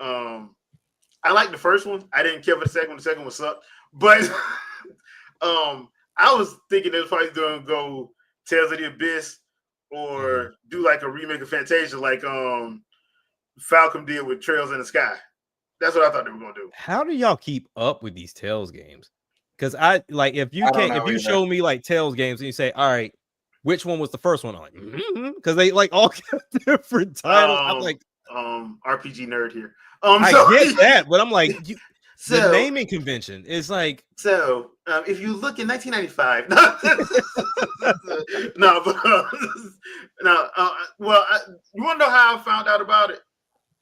I like the first one. I didn't care for the second one. The second one sucked. But I was thinking they was probably going to go Tales of the Abyss or do like a remake of Fantasia like Falcom did with Trails in the Sky. That's what I thought they were going to do. How do y'all keep up with these Tales games? Because I like if you show me like Tales games and you say, all right, which one was the first one? I'm like, because they like all different titles. I'm like, RPG nerd here. I get that, but I'm like, the naming convention is like. So if you look in 1995, you want to know how I found out about it?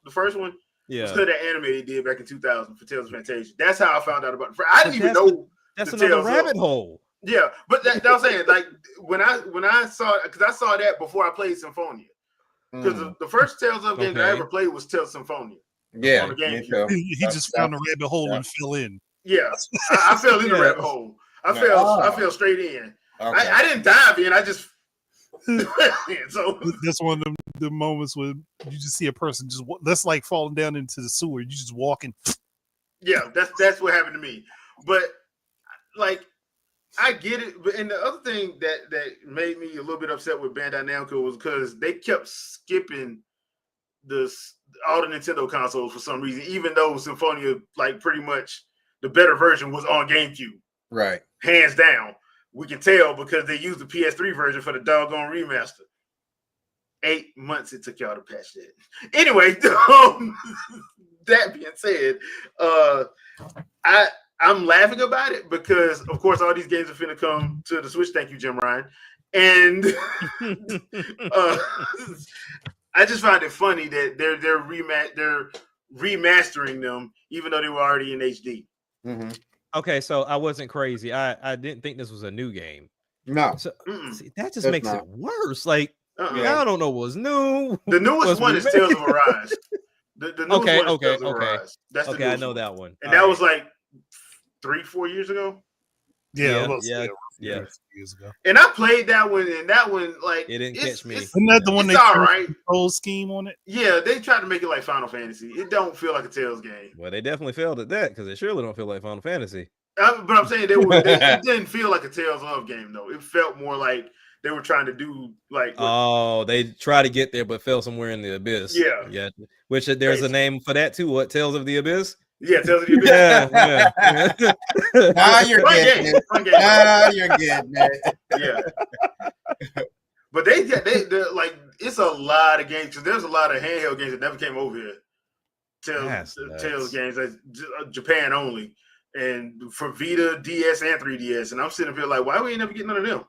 The first one, yeah, because of the anime they did back in 2000 for Tales of Fantasia. That's how I found out about it. I didn't even know. That's another rabbit hole. Yeah, but that was saying like when I saw it, because I saw that before I played Symphonia. Because the first Tales of game that I ever played was Tales Symphonia. Yeah, on the game. He just found a rabbit hole and fell in. Yeah, I fell in the rabbit hole. I fell straight in. Okay. I didn't dive in. I just so that's one of the moments when you just see a person that's like falling down into the sewer. You just walking. Yeah, that's what happened to me. But like, I get it. But and the other thing that made me a little bit upset with Bandai Namco was because they kept skipping all the Nintendo consoles for some reason, even though Symphonia, like pretty much the better version was on GameCube. Right. Hands down. We can tell because they used the PS3 version for the doggone remaster. 8 months it took y'all to patch that. Anyway, that being said, I'm laughing about it because, of course, all these games are finna come to the Switch. Thank you, Jim Ryan. And I just find it funny that they're remastering them, even though they were already in HD. Mm-hmm. Okay, so I wasn't crazy. I didn't think this was a new game. No, so see, that just makes it worse. Like I don't know what's new. The newest one is Tales of Arise. The newest one is Tales of Arise. That's the I know that one. And that was like 3-4 years ago. Yeah. Years ago. And I played that one, and that one like it didn't catch me. Isn't that the one they all right control scheme on it? Yeah, they tried to make it like Final Fantasy. It don't feel like a Tales game. Well, they definitely failed at that because they surely don't feel like Final Fantasy. But I'm saying it didn't feel like a Tales of game though. It felt more like they were trying to do like they try to get there but fell somewhere in the abyss. Yeah. Which there's a name for that too. What, Tales of the Abyss? Yeah, Tales of the Abyss. Yeah. Now you're getting it. Now you're getting it. Yeah. But they like it's a lot of games because there's a lot of handheld games that never came over here. Tales games, that's Japan only, and for Vita, DS, and 3DS. And I'm sitting up here like, why we ain't never getting none of them?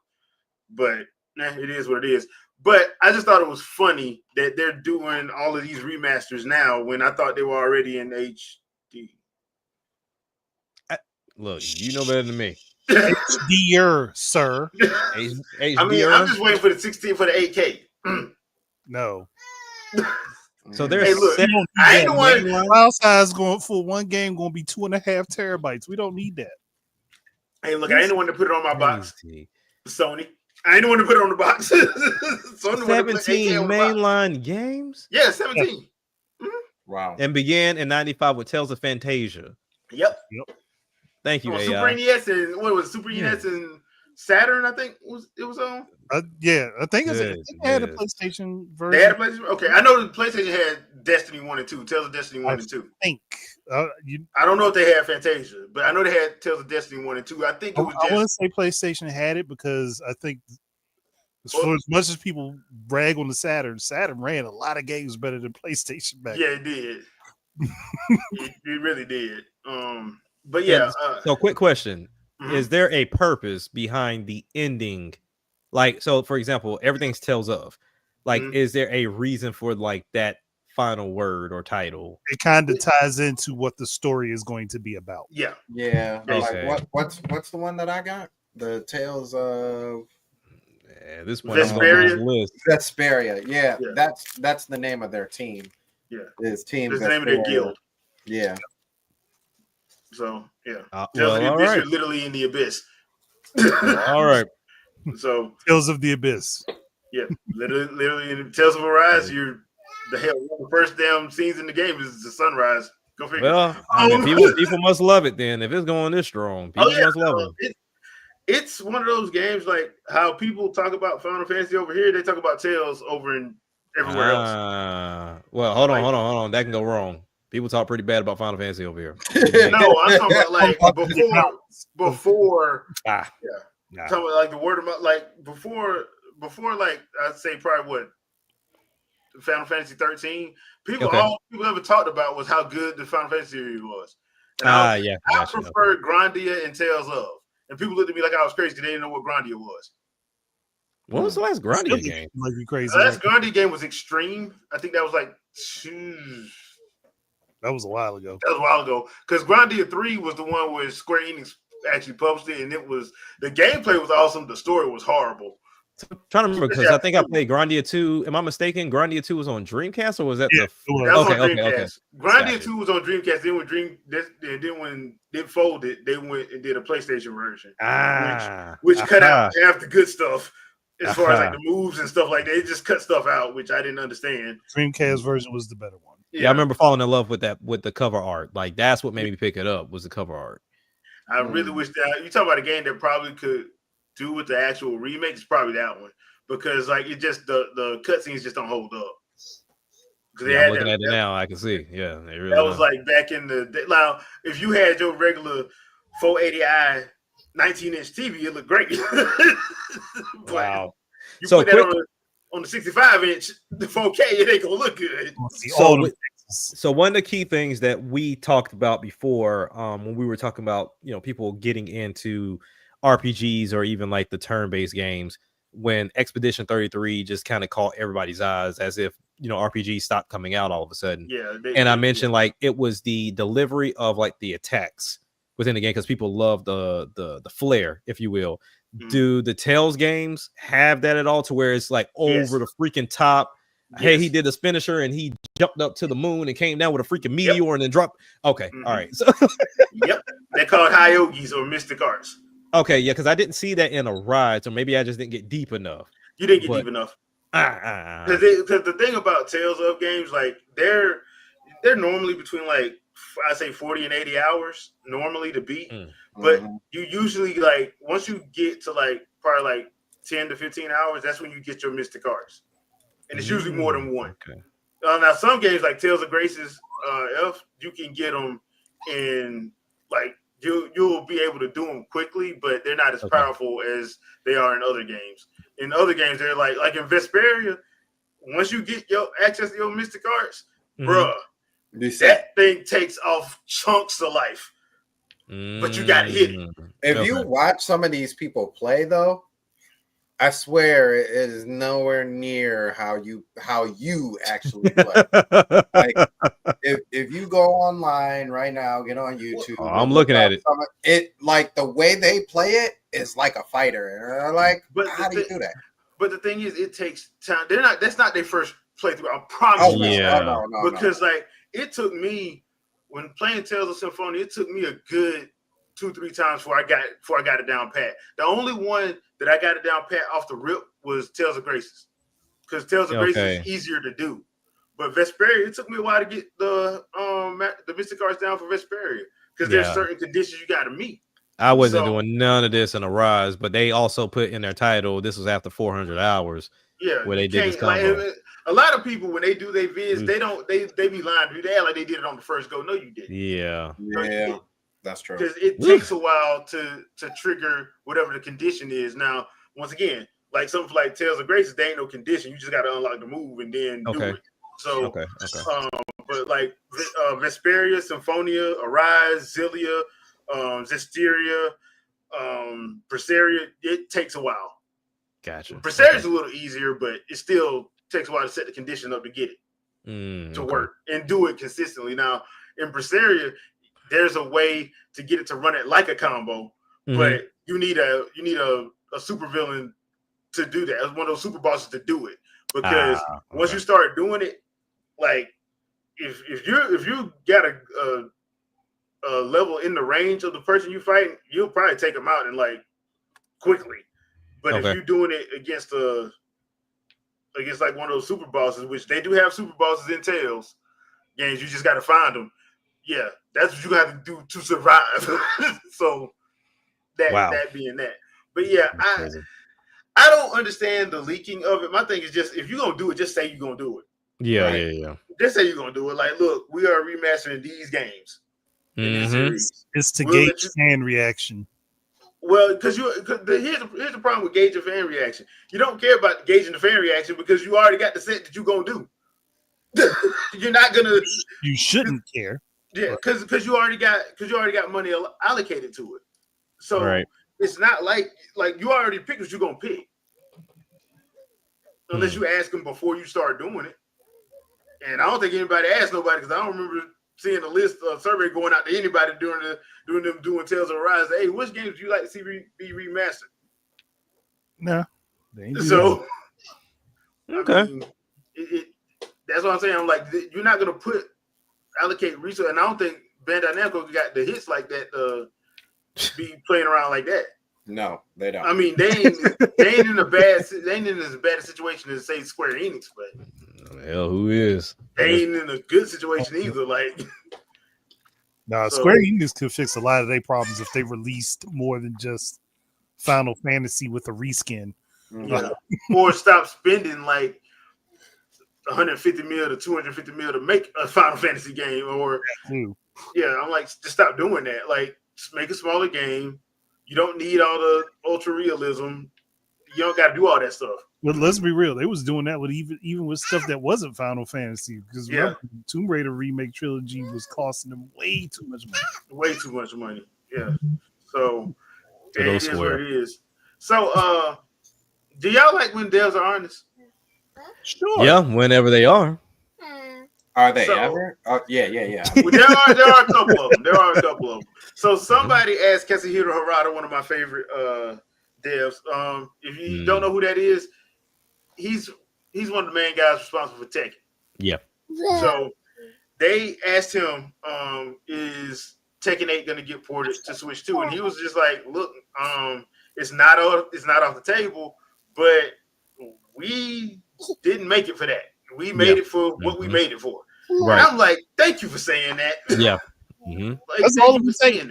But it is what it is. But I just thought it was funny that they're doing all of these remasters now when I thought they were already in HD. Look, you know better than me. HDR, sir. HDR. I mean, I'm just waiting for the 16 for the 8K. No. So there's I ain't the one. File size going for one game going to be 2.5 terabytes. We don't need that. Hey, look, I ain't the one to put it on my box. Sony. I ain't the one to put it on the box. 17 mainline games? Yeah, 17. Mm-hmm. Wow. And began in 95 with Tales of Fantasia. Yep. Thank you, AI. Super NES and what was Super NES and Saturn, I think it was on. Yeah, I think they had a PlayStation version. They had a PlayStation. Okay, I know the PlayStation had Destiny 1 and 2, Tales of Destiny 1 and 2. I think. I don't know if they had Fantasia, but I know they had Tales of Destiny 1 and 2. I think it was. I want to say PlayStation had it because I think, for as much as people brag on the Saturn ran a lot of games better than PlayStation back. Yeah, it did. it really did. But yeah. So, quick question: is there a purpose behind the ending? Like, so for example, everything's Tales of. Like, is there a reason for like that final word or title? It kind of ties into what the story is going to be about. Yeah. Okay. Like what's the one that I got? The Tales of this one is going to this list. Vesperia. Yeah, that's the name of their team. Yeah, is Team. That's the name of their guild. Yeah. So yeah, well, of the Abyss, you're literally in the abyss. All right. So Tales of the Abyss. Yeah, literally in Tales of Arise, you're the hell. One of the first damn scenes in the game is the sunrise. Go figure. Well, I mean, people must love it then. If it's going this strong, people must love it. It's one of those games like how people talk about Final Fantasy over here. They talk about Tales over in everywhere else. Well, hold on. That can go wrong. People talk pretty bad about Final Fantasy over here. No, I'm talking about like before. Nah. Talking about like the word of mouth, like before, like I'd say probably what Final Fantasy 13. People ever talked about was how good the Final Fantasy series was. And I preferred Grandia and Tales of. And people looked at me like I was crazy because they didn't know what Grandia was. What was the last Grandia game? Like you crazy. The last Grandia game was Extreme. I think that was like that was a while ago. That was a while ago. Because Grandia 3 was the one where Square Enix actually published it, and it was the gameplay was awesome. The story was horrible. I'm trying to remember because I think I played Grandia 2. Am I mistaken? Grandia 2 was on Dreamcast, or was that that was on Dreamcast. Grandia 2 was on Dreamcast. Then when it folded, they went and did a PlayStation version, which cut out half the good stuff as far as like the moves and stuff like that. It just cut stuff out, which I didn't understand. Dreamcast version was the better one. Yeah, I remember falling in love with the cover art. Like that's what made me pick it up was the cover art. I really wish that you talk about a game that probably could do with the actual remake. It's probably that one because like it just the cutscenes just don't hold up. Yeah, I'm looking at it now. I can see. Yeah, they really that was like back in the day. Now, if you had your regular 480i 19-inch TV, it looked great. Wow. You put that on the 65-inch, the 4K, it ain't gonna look good. So one of the key things that we talked about before, when we were talking about people getting into RPGs or even like the turn-based games, when Expedition 33 just kind of caught everybody's eyes as if RPGs stopped coming out all of a sudden. Yeah, I mentioned like it was the delivery of like the attacks within the game because people love the flair, if you will. Do the Tales games have that at all to where it's like over the freaking top? Hey, he did his finisher and he jumped up to the moon and came down with a freaking meteor and then dropped. Okay, all right. So they're called Hyogis or Mystic Arts. Okay, yeah, because I didn't see that in a ride, so maybe I just didn't get deep enough. You didn't get deep enough. Because the thing about Tales of games, like they're normally between like I say 40 and 80 hours normally to beat, but you usually like once you get to like probably like 10 to 15 hours, that's when you get your Mystic Arts, and it's usually more than one. Okay. Now some games like Tales of Graces, you can get them in like. You'll be able to do them quickly, but they're not as powerful as they are in other games. In other games, they're like in Vesperia, once you get your access to your Mystic Arts, bruh, that thing takes off chunks of life. But you got to hit it. If you watch some of these people play, though, I swear it is nowhere near how you actually play. Like if you go online right now, get on YouTube. I'm looking at it. It like the way they play it is like a fighter. And like, how do you do that? But the thing is, it takes time. That's not their first playthrough. I promise you. No, because like it took me when playing Tales of Symphonia, it took me a good 2-3 times before I got it down pat. The only one that I got it down pat off the rip was Tales of Graces, because Tales of Graces is easier to do. But Vesperia, it took me a while to get the Mystic Arts down for Vesperia because there's certain conditions you got to meet. I wasn't doing none of this in a Rise, but they also put in their title this was after 400 hours. Yeah, where they did this combo. Like, a lot of people when they do their vids, they be lying to you. They act like they did it on the first go. No, you didn't. Yeah. That's true. Because it takes a while to trigger whatever the condition is. Now, once again, like something like Tales of Graces, there ain't no condition. You just got to unlock the move and then do it. So, but like Vesperia, Symphonia, Arise, Zillia, Zestiria, Berseria, it takes a while. Gotcha. Berseria's a little easier, but it still takes a while to set the condition up to get it to work and do it consistently. Now, in Berseria, there's a way to get it to run it like a combo, but you need a supervillain to do that. As one of those super bosses to do it, because once you start doing it, like if you got a level in the range of the person you fight, you'll probably take them out and like quickly. But if you're doing it against like one of those super bosses, which they do have super bosses in Tales games, you just got to find them. Yeah, that's what you got to do to survive. So that being that, but yeah, I don't understand the leaking of it. My thing is just if you're gonna do it, just say you're gonna do it. Yeah, right? Yeah. Just say you're gonna do it. Like, look, we are remastering these games. It's to gauge fan reaction. Well, because here's the problem with gauging fan reaction. You don't care about gauging the fan reaction because you already got the set that you're gonna do. You're not gonna. You shouldn't care. Yeah, because you already got money allocated to it. So it's not like you already picked what you're gonna pick, unless you ask them before you start doing it. And I don't think anybody asked nobody because I don't remember seeing a list of survey going out to anybody doing Tales of Arise. Hey, which games do you like to see be remastered? No. So I mean, that's what I'm saying. I'm like, you're not gonna allocate resources, and I don't think Bandai Namco got the hits like that to be playing around like that. No, they don't. I mean, they ain't in as bad a situation as say Square Enix, but hell, who is? They ain't in a good situation either. Like, Square Enix could fix a lot of their problems if they released more than just Final Fantasy with a reskin, or stop spending like 150 mil to 250 mil to make a Final Fantasy game, or I'm like, just stop doing that. Like, just make a smaller game. You don't need all the ultra realism. You don't got to do all that stuff. But let's be real, they was doing that with even with stuff that wasn't Final Fantasy, because remember, Tomb Raider remake trilogy was costing them way too much money. Way too much money. Yeah. So it is what it is. So do y'all like when devs are honest? Sure. Yeah, whenever they are. Are they ever? Yeah. Well, there are a couple of them. So somebody asked Katsuhiro Harada, one of my favorite devs. If you don't know who that is, he's one of the main guys responsible for Tekken. Yeah. So they asked him, is Tekken 8 going to get ported to Switch 2? And he was just like, look, it's not off the table, but we didn't make it for that. We made it for what we made it for. Right. And I'm like, thank you for saying that. Yeah. Like, that's all it would take.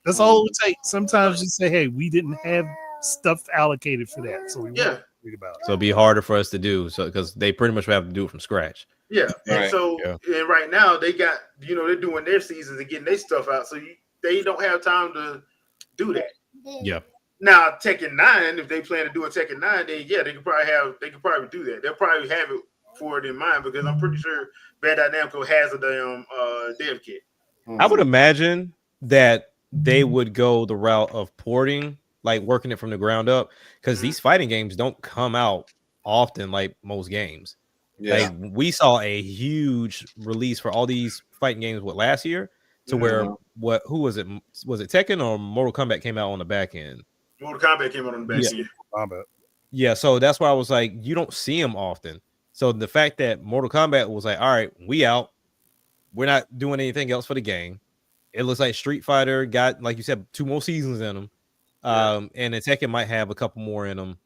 That's all it would take. Sometimes just say, hey, we didn't have stuff allocated for that. So we weren't worried about it. So it'd be harder for us to do, so because they pretty much have to do it from scratch. Yeah. And and right now they got, they're doing their seasons and getting their stuff out. So they don't have time to do that. Yeah. Now Tekken 9, if they plan to do a Tekken 9, then they could probably do that. They'll probably have it for it in mind, because I'm pretty sure Bandai Namco has a damn dev kit. I would imagine that they would go the route of porting, like working it from the ground up, because these fighting games don't come out often like most games. Like, we saw a huge release for all these fighting games last year, to where who was it? Was it Tekken or Mortal Kombat came out on the back end? Mortal Kombat came out on the back end. Yeah, so that's why I was like, you don't see them often. So the fact that Mortal Kombat was like, all right, we out. We're not doing anything else for the game. It looks like Street Fighter got, like you said, 2 more seasons in them. And the Tekken might have a couple more in them.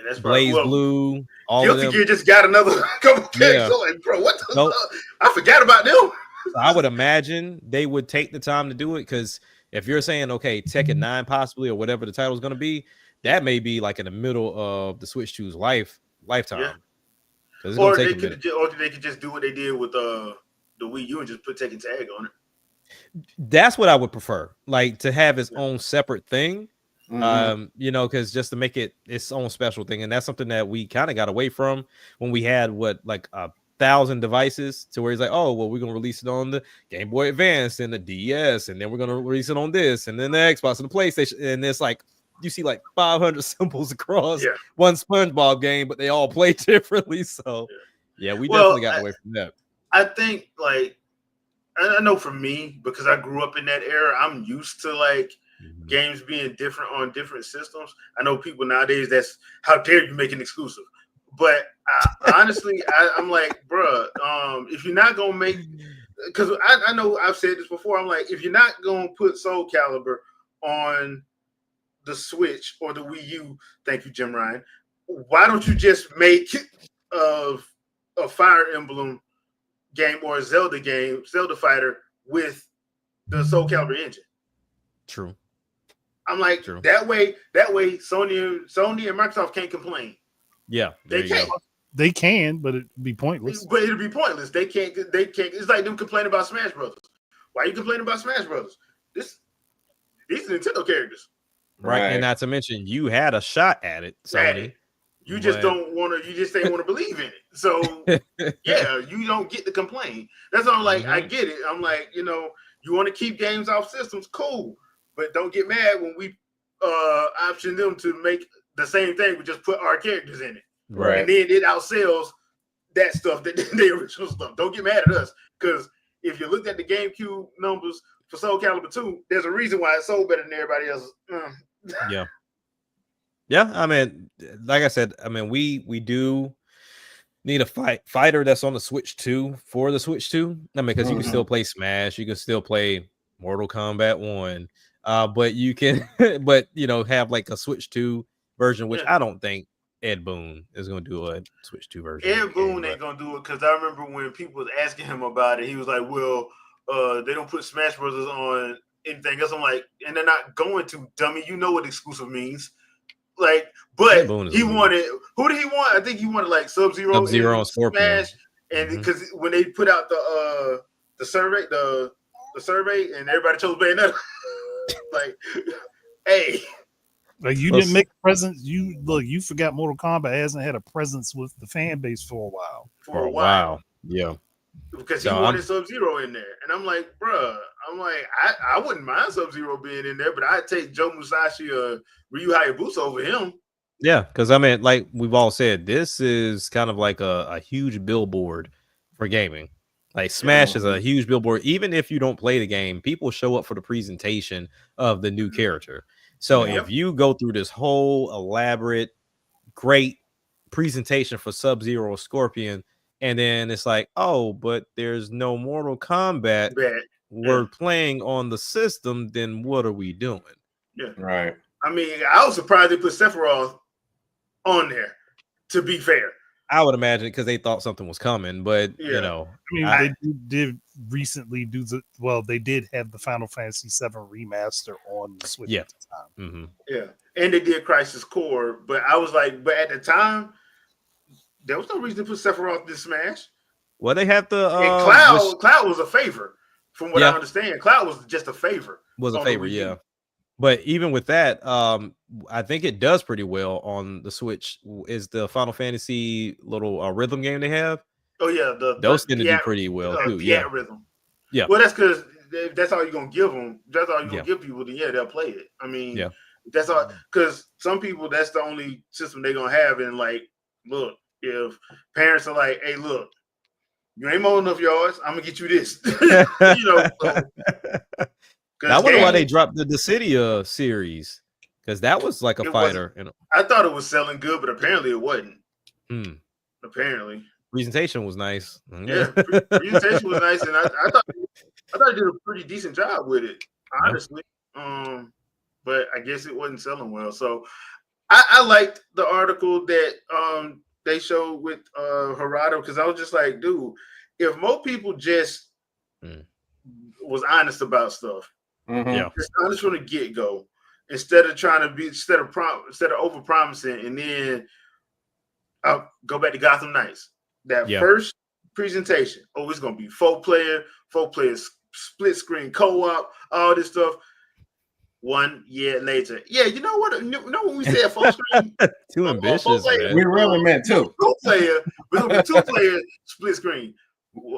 That's Blaze Blue, all Guilty of them. Gear just got another couple characters. So like, bro, what the fuck? I forgot about them. I would imagine they would take the time to do it, because if you're saying, okay, Tekken 9 possibly, or whatever the title is going to be, that may be like in the middle of the Switch 2's lifetime. Yeah. Or they could just do what they did with the Wii U and just put Tekken Tag on it. That's what I would prefer, like to have its own separate thing. Because just to make it its own special thing, and that's something that we kind of got away from when we had 1,000 devices, to where he's like, oh well, we're gonna release it on the Game Boy Advance and the DS, and then we're gonna release it on this, and then the Xbox and the PlayStation, and it's like you see like 500 symbols across one SpongeBob game, but they all play differently. So yeah, we definitely got away from that. I think like I know for me, because I grew up in that era, I'm used to like games being different on different systems. I know people nowadays that's how dare you make an exclusive. But honestly, I'm like, bruh, if you're not gonna make, because I know I've said this before, I'm like, if you're not gonna put Soul Calibur on the Switch or the Wii U, thank you, Jim Ryan, why don't you just make a Fire Emblem game or a Zelda game, Zelda Fighter with the Soul Calibur engine? True. I'm like, that way Sony and Microsoft can't complain. Yeah, they can't. They can, but it'd be pointless. But it'd be pointless. They can't. It's like them complaining about Smash Brothers. Why are you complaining about Smash Brothers? These are Nintendo characters, right? And not to mention, you had a shot at it, Sony. You just don't want to. You just ain't want to believe in it. So yeah, you don't get to complain. That's all. I'm like, I get it. I'm like, you want to keep games off systems, cool, but don't get mad when we option them to make the same thing. We just put our characters in it, right? And then it outsells that stuff, that the original stuff. Don't get mad at us, because if you looked at the GameCube numbers for Soul Calibur 2, there's a reason why it's sold better than everybody else. Yeah. I mean, like I said, I mean, we do need a fighter that's on the Switch 2 for the Switch 2. I mean, because you can still play Smash, you can still play Mortal Kombat 1, but you can, have like a Switch 2 version, which I don't think Ed Boon is going to do a Switch 2 version. Ed Boon ain't going to do it, because I remember when people was asking him about it, he was like, well, they don't put Smash Brothers on anything else. I'm like, and they're not going to, dummy. You know what exclusive means. Like, but he wanted, who did he want? I think he wanted like Sub-Zero and Scorpion. Smash, and because when they put out the survey, the survey, and everybody chose Bayonetta. Like, hey, like you didn't make a presence. You forgot Mortal Kombat hasn't had a presence with the fan base for a while. For a while, yeah. Because he wanted Sub-Zero in there, and I'm like, bruh, I wouldn't mind Sub-Zero being in there, but I'd take Joe Musashi or Ryu Hayabusa over him. Yeah, because I mean, like we've all said, this is kind of like a huge billboard for gaming. Like Smash is a huge billboard. Even if you don't play the game, people show up for the presentation of the new character. So if you go through this whole elaborate, great presentation for Sub-Zero or Scorpion, and then it's like, oh, but there's no Mortal Kombat. We're playing on the system. Then what are we doing? Yeah, right. I mean, I was surprised they put Sephiroth on there. To be fair, I would imagine because they thought something was coming, but I mean, they did recently do they did have the Final Fantasy VII remaster on the Switch at the time. Yeah, and they did Crisis Core, but I was like, but at the time, there was no reason to put Sephiroth in Smash. Well, they have the Cloud was a favor, from what I understand. Cloud was just a favor. Was a favor, yeah. But even with that, I think it does pretty well on the Switch. Is the Final Fantasy little rhythm game they have? Oh yeah, those tend to do pretty well too. Yeah, rhythm. Yeah. Well, that's because that's all you're gonna give them. That's all you're gonna give people. Then they'll play it. I mean, that's all. Because some people, that's the only system they're gonna have. And like, look, if parents are like, "Hey, look, you ain't old enough yours. I'm gonna get you this," So, I wonder why they dropped the Dissidia series, because that was like a fighter. I thought it was selling good, but apparently it wasn't. Apparently, presentation was nice. Yeah, presentation was nice, and I thought it did a pretty decent job with it, honestly. But I guess it wasn't selling well. So I liked the article that they showed with Harada, because I was just like, dude, if more people just was honest about stuff. Just honest from the get-go, instead of over promising, and then I'll go back to Gotham Knights. That first presentation, it's gonna be 4-player split screen co-op, all this stuff. 1 year later, you know what? You know when we said 4-screen, too ambitious. We really meant 2. 2-player, we're gonna be 2-player split screen.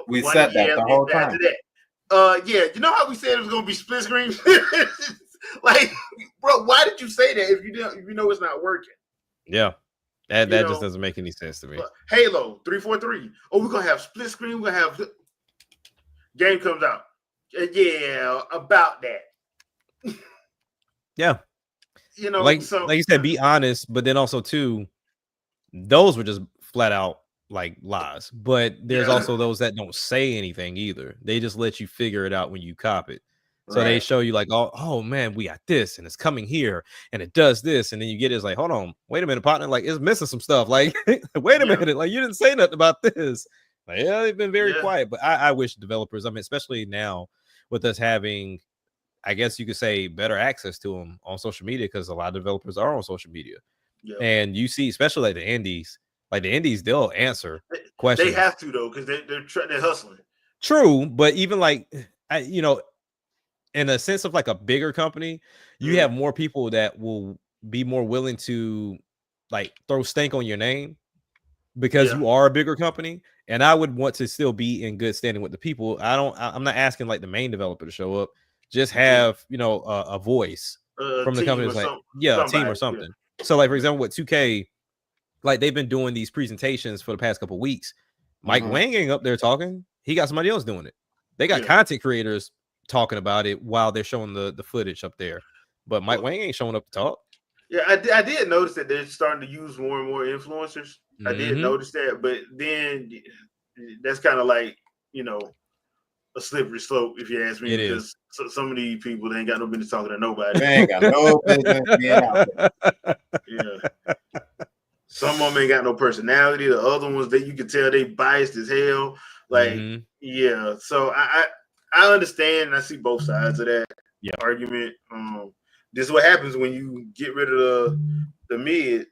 We said that the whole time. After that. You know how we said it was gonna be split screen? Like, bro, why did you say that if you know it's not working? Yeah. That just doesn't make any sense to me. Halo 343. Oh, we're gonna have split screen. We're gonna have game comes out. Yeah, about that. Yeah. You know, like so you said, be honest, but then also too, those were just flat out like lies. But there's also those that don't say anything either. They just let you figure it out when you cop it. So they show you like, oh man, we got this and it's coming here and it does this. And then you get it's like, hold on, wait a minute, partner. Like it's missing some stuff. Like, wait a minute. Like you didn't say nothing about this. Like, yeah, they've been very quiet. But I wish developers, I mean, especially now with us having, I guess you could say, better access to them on social media, because a lot of developers are on social media. And you see, especially like the indies, they'll answer questions. They have to though, because they're hustling. True, but even like, you know, in a sense of like a bigger company, you have more people that will be more willing to like throw stank on your name because you are a bigger company. And I would want to still be in good standing with the people. I'm not asking like the main developer to show up. Just have, you know, a voice from the company. Like, a team or something. So like, for example, with 2K, like they've been doing these presentations for the past couple of weeks. Mike Wang ain't up there talking. He got somebody else doing it. They got content creators talking about it while they're showing the footage up there. But Mike Wang ain't showing up to talk. Yeah, I did notice that they're starting to use more and more influencers. I did notice that, but then that's kind of like, you know, a slippery slope, if you ask me. Because some of these people, they ain't got no business talking to nobody. They ain't got no business being out there. Yeah. Some of them ain't got no personality. The other ones, that you can tell they biased as hell. Like, yeah. So I understand, and I see both sides of that argument. This is what happens when you get rid of the mid.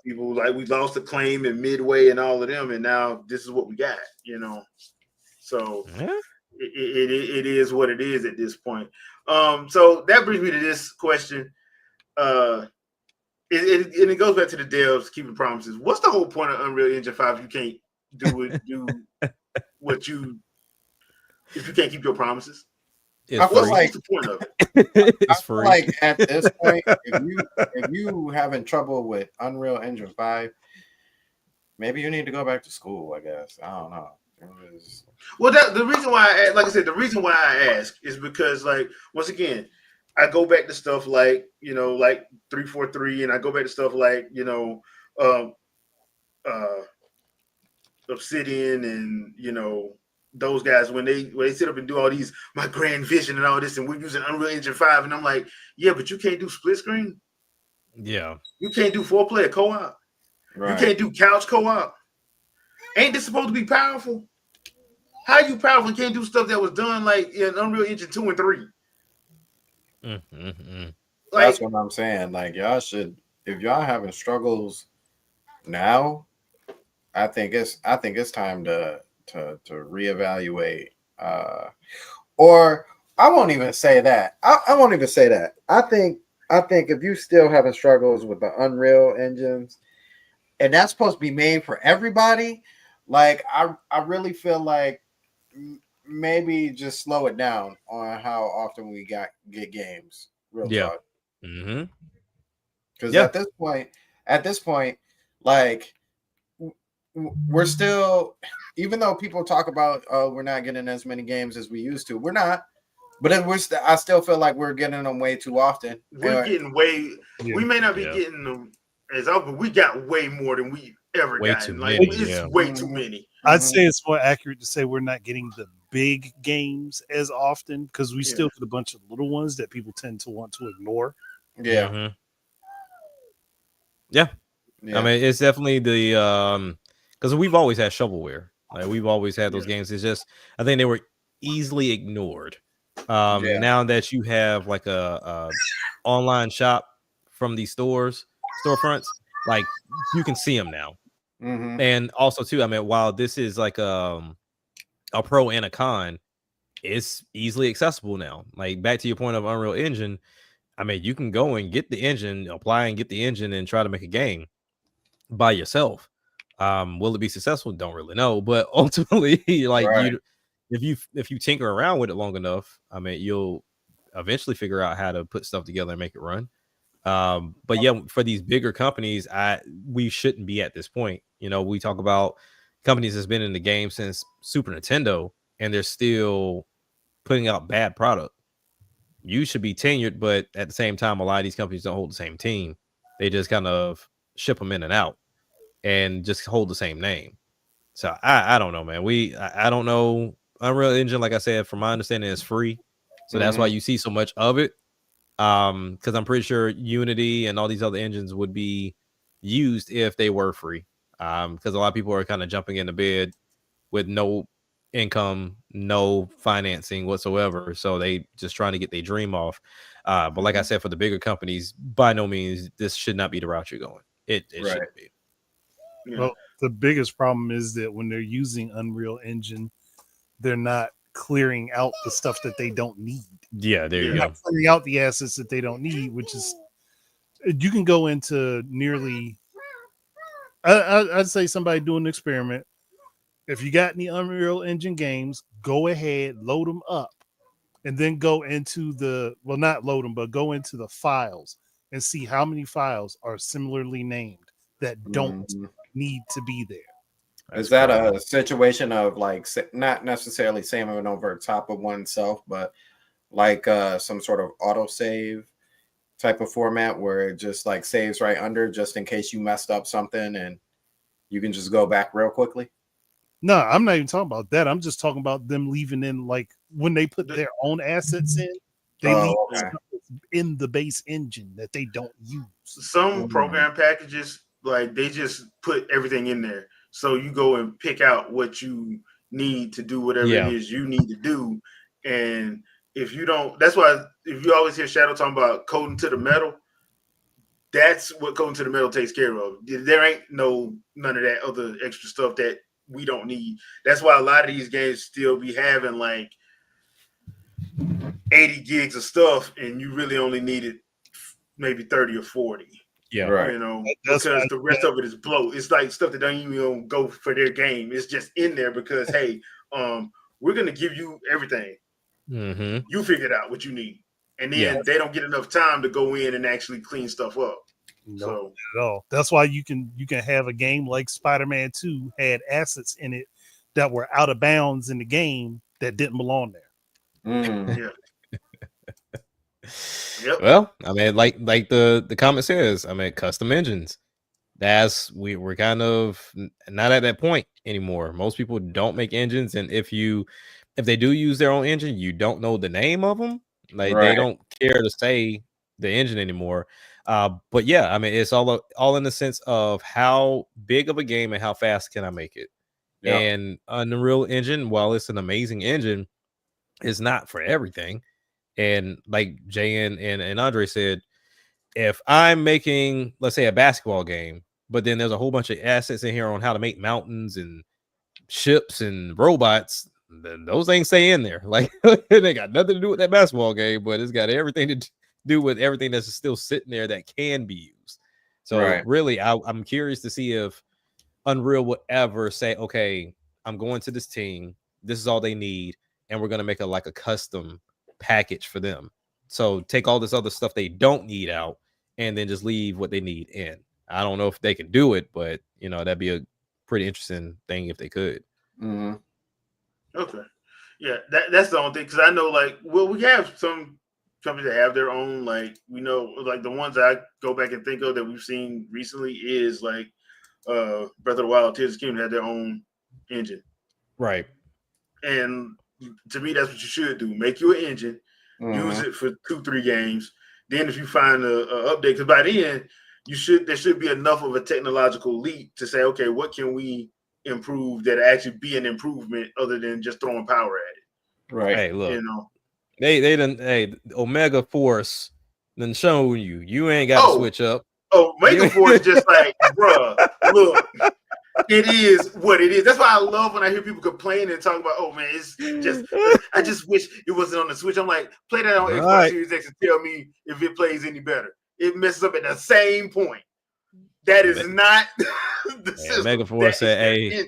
People, like, we lost the claim in Midway and all of them, and now this is what we got, you know. So it is what it is at this point. So that brings me to this question. It goes back to the devs keeping promises. What's the whole point of Unreal Engine 5 if you can't do what you, if you can't keep your promises? I feel like what's the point of it? I feel like at this point, if you having trouble with Unreal Engine 5, maybe you need to go back to school, I guess. I don't know. Well, the reason why, like I said, the reason why I ask is because, like, once again, I go back to stuff like, you know, like 343, and I go back to stuff like, you know, Obsidian, and, you know, those guys when they sit up and do all these, my grand vision and all this, and we're using Unreal Engine 5, and I'm like, yeah, but you can't do split screen. Yeah, you can't do 4-player co-op. Right. You can't do couch co-op. Ain't this supposed to be powerful? How you powerful? You can't do stuff that was done like in Unreal Engine 2 and 3. Like, that's what I'm saying. Like, y'all should, if y'all having struggles now, I think it's time to reevaluate. Or I won't even say that. I won't even say that. I think if you still having struggles with the Unreal engines, and that's supposed to be made for everybody, like I really feel like maybe just slow it down on how often we get games. Real talk. Because at this point, like, we're still, even though people talk about, oh, we're not getting as many games as we used to, we're not. But then I still feel like we're getting them way too often. We're getting way. We may not be getting them as often. We got way more than we ever gotten. Like, it's way too many. I'd say it's more accurate to say we're not getting the big games as often, because we still get a bunch of little ones that people tend to want to ignore. Yeah. I mean, it's definitely the because we've always had shovelware. Like, we've always had those games. It's just, I think they were easily ignored. Now that you have like a online shop from these storefronts, like, you can see them now. And also too, I mean, while this is like a pro and a con, it's easily accessible now. Like, back to your point of Unreal Engine, I mean, you can go and get the engine, apply and get the engine, and try to make a game by yourself. Will it be successful? Don't really know, but ultimately, like, if you tinker around with it long enough, I mean, eventually figure out how to put stuff together and make it run. But yeah, for these bigger companies, we shouldn't be at this point. You know, we talk about companies that's been in the game since Super Nintendo, and they're still putting out bad product. You should be tenured, but at the same time, a lot of these companies don't hold the same team. They just kind of ship them in and out and just hold the same name. So I don't know, man. I don't know. Unreal Engine, like I said, from my understanding, is free. So that's why you see so much of it. Because I'm pretty sure Unity and all these other engines would be used if they were free. Because a lot of people are kind of jumping into bed with no income, no financing whatsoever. So they just trying to get their dream off. But like I said, for the bigger companies, by no means, this should not be the route you're going. It shouldn't be. Yeah. Well, the biggest problem is that when they're using Unreal Engine, they're not clearing out the stuff that they don't need. Yeah, there you go. Not clearing out the assets that they don't need, which is, you can go into nearly, I'd say somebody doing an experiment. If you got any Unreal Engine games, go ahead, load them up, and then go into not load them, but go into the files and see how many files are similarly named that don't need to be there. Is that a situation of like not necessarily saving over top of oneself, but like some sort of autosave type of format where it just like saves right under just in case you messed up something and you can just go back real quickly? No, I'm not even talking about that. I'm just talking about them leaving in, like, when they put their own assets in, they leave stuff in the base engine that they don't use. Some program packages, like, they just put everything in there. So you go and pick out what you need to do, whatever it is you need to do. And if you don't, that's why if you always hear Shadow talking about coding to the metal, that's what coding to the metal takes care of. There ain't none of that other extra stuff that we don't need. That's why a lot of these games still be having like 80 gigs of stuff, and you really only needed maybe 30 or 40. Yeah, right. You know, because the rest of it is bloat. It's like stuff that don't even go for their game. It's just in there because hey, we're gonna give you everything. You figure out what you need, and then they don't get enough time to go in and actually clean stuff up. No, not at all. That's why you can have a game like Spider-Man 2 had assets in it that were out of bounds in the game that didn't belong there. Yep. Well, I mean, like the comment says, I mean, custom engines. We're kind of not at that point anymore. Most people don't make engines, and if they do use their own engine, you don't know the name of them. Like they don't care to say the engine anymore. But yeah, I mean, it's all in the sense of how big of a game and how fast can I make it. Yeah. And Unreal Engine, while it's an amazing engine, is not for everything. And like Jay and Andre said, if I'm making, let's say, a basketball game, but then there's a whole bunch of assets in here on how to make mountains and ships and robots, then those things stay in there. Like they got nothing to do with that basketball game, but it's got everything to do with everything that's still sitting there that can be used. So really, I'm curious to see if Unreal would ever say, okay, I'm going to this team, this is all they need, and we're gonna make a custom package for them. So take all this other stuff they don't need out and then just leave what they need in. I don't know if they can do it, but you know, that'd be a pretty interesting thing if they could. Okay. Yeah, that's the only thing, because I know, like, well, we have some companies that have their own, like, we know, like the ones I go back and think of that we've seen recently is like Breath of the Wild, Tears of the Kingdom had their own engine. Right. And to me, that's what you should do. Make you an engine, use it for 2-3 games. Then if you find a update, because by then there should be enough of a technological leap to say, okay, what can we improve that actually be an improvement other than just throwing power at it. Right. Hey, look, you know, they done Omega Force then shown you ain't got to switch up. Omega Force just like, bruh, look, it is what it is. That's why I love when I hear people complain and talk about, oh man, it's just, I just wish it wasn't on the Switch. I'm like, play that on Xbox Series X and tell me if it plays any better. It messes up at the same point. That is not the system. Omega Force said, hey,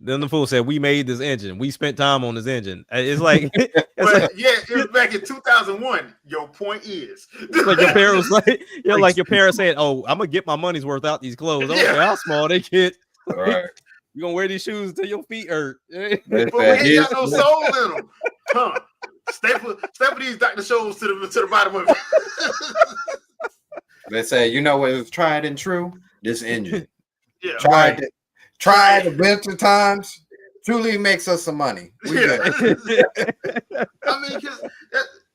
Then the fool said, "We made this engine. We spent time on this engine." It's like, it was back in 2001. Your point is, like your parents like, like your parents saying, "Oh, I'm gonna get my money's worth out these clothes. I don't care how small they get. Right. You gonna wear these shoes until your feet hurt." But we ain't got no soul in them. Huh? Staple these Dr. Scholl's to the bottom of it. They say, you know what is tried and true? This engine. Yeah. Tried a bunch of times. Truly makes us some money. We good. I mean, because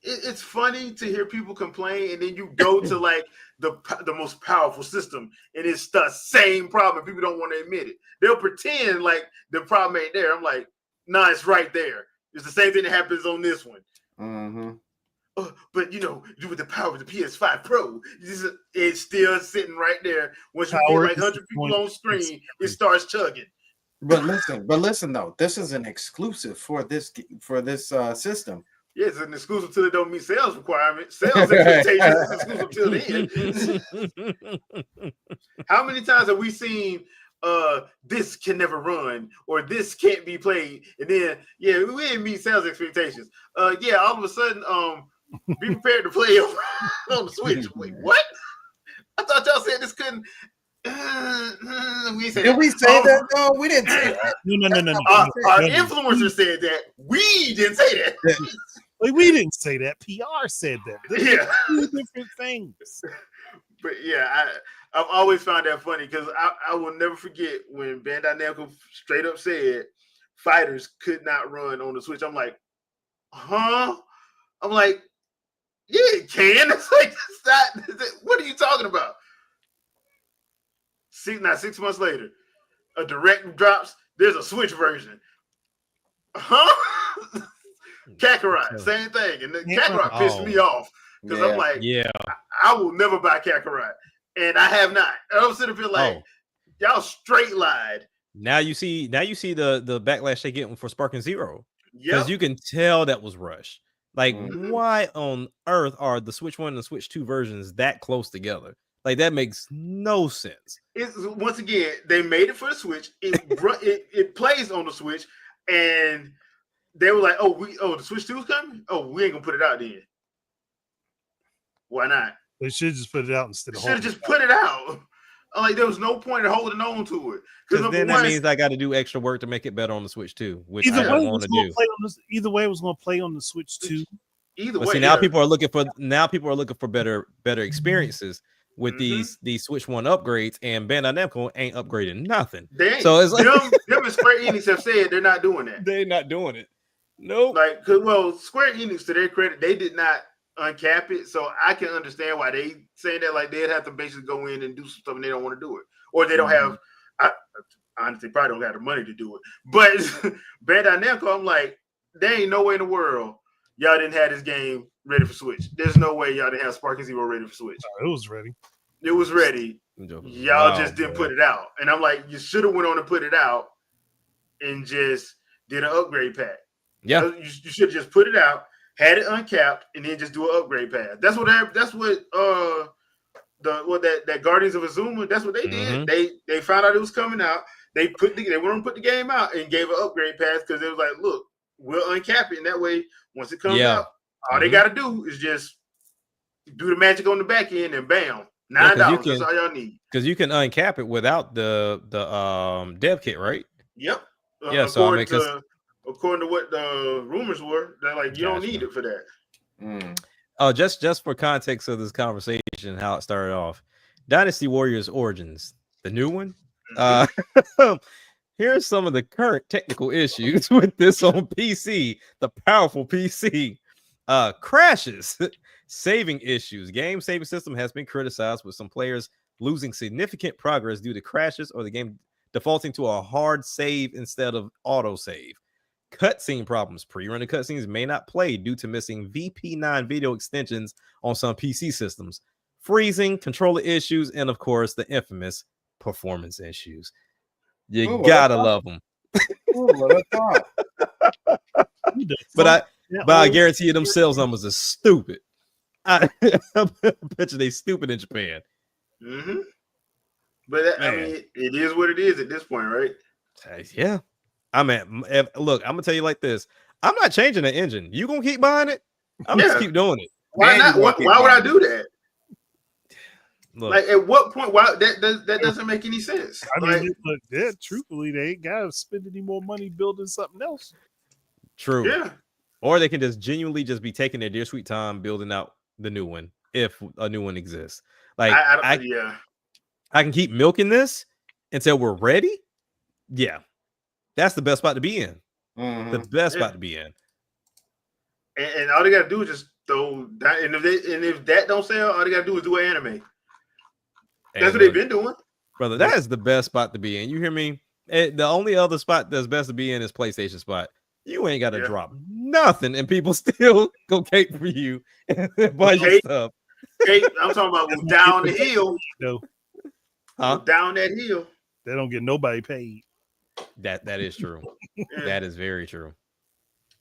it's funny to hear people complain, and then you go to like the most powerful system, and it's the same problem. People don't want to admit it. They'll pretend like the problem ain't there. I'm like, nah, it's right there. It's the same thing that happens on this one. Mm-hmm. But with the power of the PS5 Pro, it's still sitting right there. Once you get like 100 people on screen, it starts chugging. But listen though, this is an exclusive for this system. Yeah, it's an exclusive till it don't meet sales requirements. Sales expectations is exclusive till the end. How many times have we seen this can never run or this can't be played? And then we didn't meet sales expectations. All of a sudden, be prepared to play on the Switch. Wait, what? I thought y'all said this couldn't. Did we say that? No, we didn't say that. No. Our influencer said that. We didn't say that. Like, we didn't say that. PR said that. They're two different things. But I've always found that funny because I will never forget when Bandai Namco straight up said fighters could not run on the Switch. I'm like, huh? I'm like, yeah, it can. It's like, what are you talking about? 6 months later, a direct drops. There's a Switch version. Huh? Kakarot, same thing. And the Kakarot pissed me off because I'm like, I will never buy Kakarot. And I have not. I was sitting there like, y'all straight lied. Now you see the backlash they get for Sparking Zero. Because you can tell that was rushed. Like, why on earth are the Switch 1 and the Switch 2 versions that close together? Like, that makes no sense. Once again, they made it for the Switch. It plays on the Switch, and they were like, the Switch 2 is coming? Oh, we ain't gonna put it out then. Why not? They should just put it out instead of should have just put it out. Like, there was no point in holding on to it. Because then that means I got to do extra work to make it better on the Switch 2, which I don't want to do. Either way, it was going to play on the Switch 2. Either way. See, now people are looking for better experiences with these Switch 1 upgrades, and Bandai Namco ain't upgrading nothing. They ain't. So it's like them and Square Enix have said they're not doing that. They're not doing it. Nope. Like, Square Enix, to their credit, they did not uncap it, so I can understand why they saying that. Like, they'd have to basically go in and do some stuff, and they don't want to do it, or they don't have. I honestly probably don't have the money to do it. But Bandai Namco, I'm like, there ain't no way in the world y'all didn't have this game ready for Switch. There's no way y'all didn't have Sparking Zero ready for Switch. It was ready. It was ready. Y'all just didn't put it out, and I'm like, you should have went on and put it out, and just did an upgrade pack. Yeah, you should have just put it out, had it uncapped, and then just do an upgrade pass. That's what that Guardians of Azuma. That's what they did. They found out it was coming out. They went and put the game out and gave an upgrade pass because it was like, look, we'll uncap it, and that way, once it comes out, all they got to do is just do the magic on the back end, and bam, $9. That's all y'all need. Because you can uncap it without the dev kit, right? Yep. According to what the rumors were, they're like, you don't need it for that. Just for context of this conversation, how it started off, Dynasty Warriors Origins, the new one. Here's some of the current technical issues with this on PC, the powerful PC. Crashes, saving issues. Game saving system has been criticized, with some players losing significant progress due to crashes or the game defaulting to a hard save instead of auto save. Cutscene problems. Pre-running cutscenes may not play due to missing VP9 video extensions on some PC systems. Freezing, controller issues, and of course the infamous performance issues. You gotta love them. But I guarantee you them sales numbers are stupid. I bet you they stupid in Japan. But I mean, it is what it is at this point, right? Yeah. look, I'm gonna tell you like this. I'm not changing the engine. You gonna keep buying it? I'm just keep doing it. Why not? Why would I do that? Look, like at what point? Why that doesn't make any sense? I mean, look, truthfully, they ain't gotta spend any more money building something else. True. Yeah. Or they can just genuinely just be taking their dear sweet time building out the new one if a new one exists. Like I can keep milking this until we're ready. Yeah, that's the best spot to be in. Mm-hmm. The best spot to be in. And all they gotta do is just throw that. And if that don't sell, all they gotta do is do an anime. That's what they've been doing, brother. That is the best spot to be in. You hear me? The only other spot that's best to be in is PlayStation spot. You ain't got to drop nothing, and people still go cake for you and buy your stuff. Kate, I'm talking about down the hill. Down that hill. They don't get nobody paid. That is true. That is very true.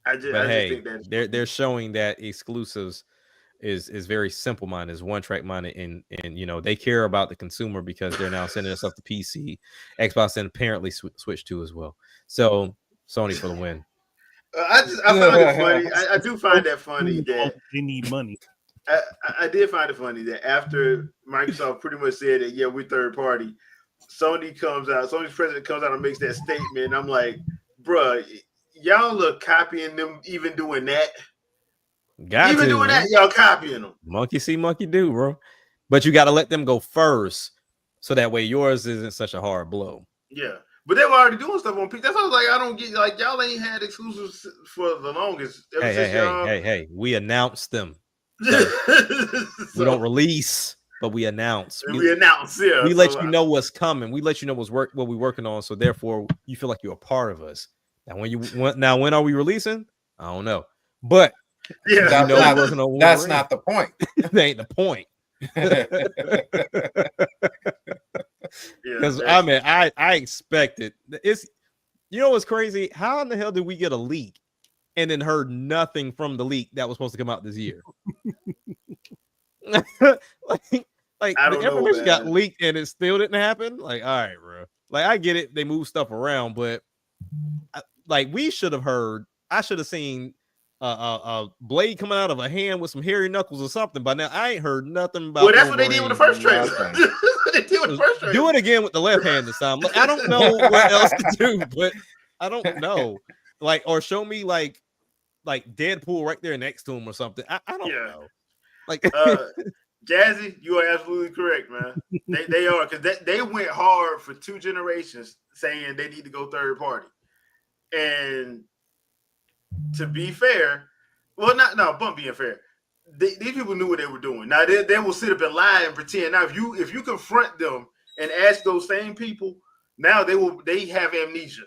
I just think that they're showing that exclusives is very simple minded, is one track minded, and they care about the consumer because they're now sending us up to PC, Xbox, and apparently Switch 2 as well. So Sony for the win. I found it funny. I do find that funny that they need money. I did find it funny that after Microsoft pretty much said that we're third party, Sony's president comes out and makes that statement. And I'm like, bruh, y'all are copying them even doing that. Doing that, y'all copying them. Monkey see, monkey do, bro. But you got to let them go first, so that way yours isn't such a hard blow. Yeah. But they were already doing stuff on PC. That's why I was like, I don't get, like, y'all ain't had exclusives for the longest. Hey, we announced them. So, we don't release, but we announce. We announce, yeah. We let you know what's coming. We let you know what we're working on. So therefore, you feel like you're a part of us. Now, when are we releasing? I don't know. But that's not the point. That ain't the point. Because I expected it's what's crazy? How in the hell did we get a leak and then heard nothing from the leak that was supposed to come out this year? like the information got leaked and it still didn't happen. Like, all right, bro. Like, I get it, they move stuff around, but like we should have heard. I should have seen a blade coming out of a hand with some hairy knuckles or something. By now, I ain't heard nothing about. Well, that's what they did with the first trailer. Do it again with the left hand this time. Look, I don't know what else to do, but I don't know. Like, or show me like Deadpool right there next to him or something. I don't know. Like, Jazzy, you are absolutely correct, man. They are, because they went hard for 2 generations saying they need to go third party. And to be fair, bump being fair. These people knew what they were doing. Now they will sit up and lie and pretend. Now if you confront them and ask those same people, now they have amnesia.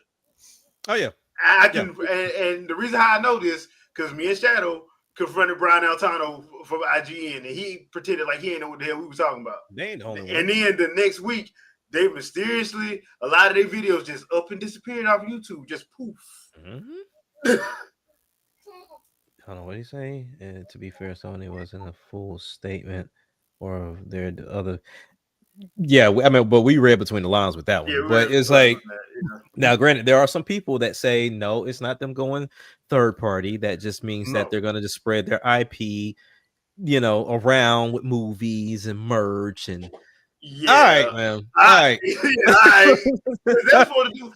Oh yeah, I can. And the reason how I know this, because me and Shadow confronted Brian Altano from IGN, and he pretended like he didn't know what the hell we were talking about. They ain't the only one. And then the next week, they mysteriously, a lot of their videos just up and disappeared off YouTube, just poof. Mm-hmm. I don't know what he's saying. And to be fair, Sony wasn't a full statement or their other. Yeah, but we read between the lines with that one. Yeah, but it's like, now, granted, there are some people that say no, it's not them going third party. That just means that they're going to just spread their IP, around with movies and merch and. Yeah. All right, man. All right. That's supposed to do.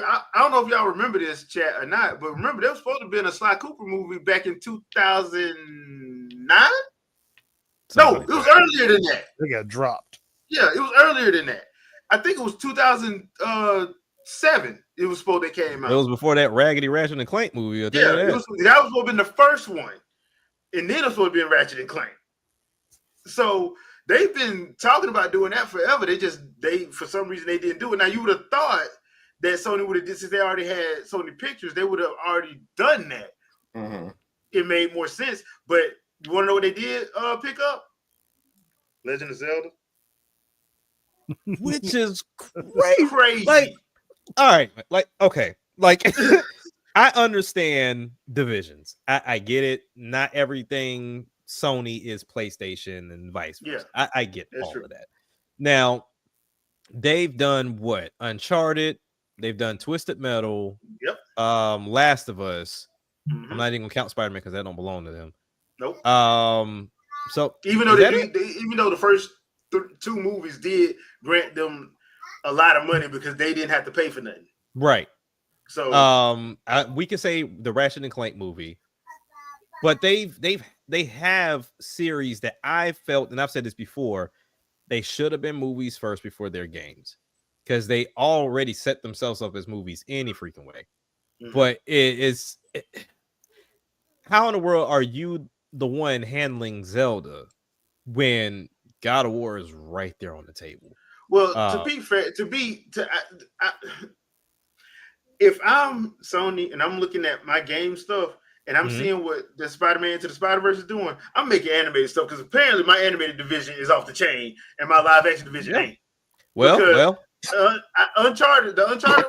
I don't know if y'all remember this, chat, or not, but remember, there was supposed to be a Sly Cooper movie back in 2009. No, it was earlier than that. They got dropped. Yeah, it was earlier than that. I think it was 2007. It was supposed to came out. It was before that Raggedy Ratchet and Clank movie. That was supposed to be the first one, and then it was supposed to be in Ratchet and Clank. So. They've been talking about doing that forever. They for some reason they didn't do it. Now you would have thought that Sony would have, since they already had Sony Pictures, they would have already done that. Mm-hmm. It made more sense. But you want to know what they did pick up? Legend of Zelda. Which is crazy. Like, all right. Like, okay. Like, I understand divisions. I get it. Not everything Sony is PlayStation and vice versa. Yeah, I get all of that. Now, they've done what? Uncharted, They've done Twisted Metal. Yep. Last of Us. Mm-hmm. I'm not even gonna count Spider-Man because that don't belong to them. Nope. So even though even though the first 2 movies did grant them a lot of money because they didn't have to pay for nothing. Right. So we can say the Ratchet and Clank movie, but they have series that I felt, and I've said this before, they should have been movies first before their games, because they already set themselves up as movies any freaking way. Mm-hmm. But how in the world are you the one handling Zelda when God of War is right there on the table? Well, to be fair, if I'm Sony and I'm looking at my game stuff and I'm seeing what the Spider-Man Into the Spider-Verse is doing, I'm making animated stuff because apparently my animated division is off the chain and my live action division ain't. Well, the Uncharted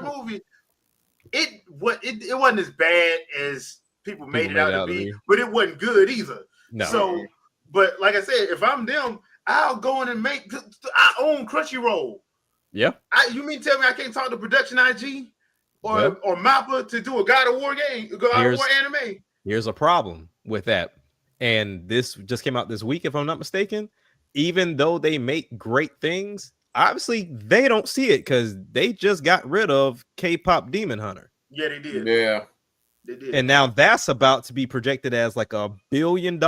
movie, it wasn't as bad as people made it out to be, but it wasn't good either. No. So, but like I said, if I'm them, I'll go in and I own Crunchyroll. Yeah. You mean tell me I can't talk to Production IG or Mappa to do a God of War game, God of War anime? Here's a problem with that. And this just came out this week, if I'm not mistaken. Even though they make great things, obviously they don't see it because they just got rid of K-pop Demon Hunter. Yeah, they did. Yeah. They did. And now that's about to be projected as like $1 billion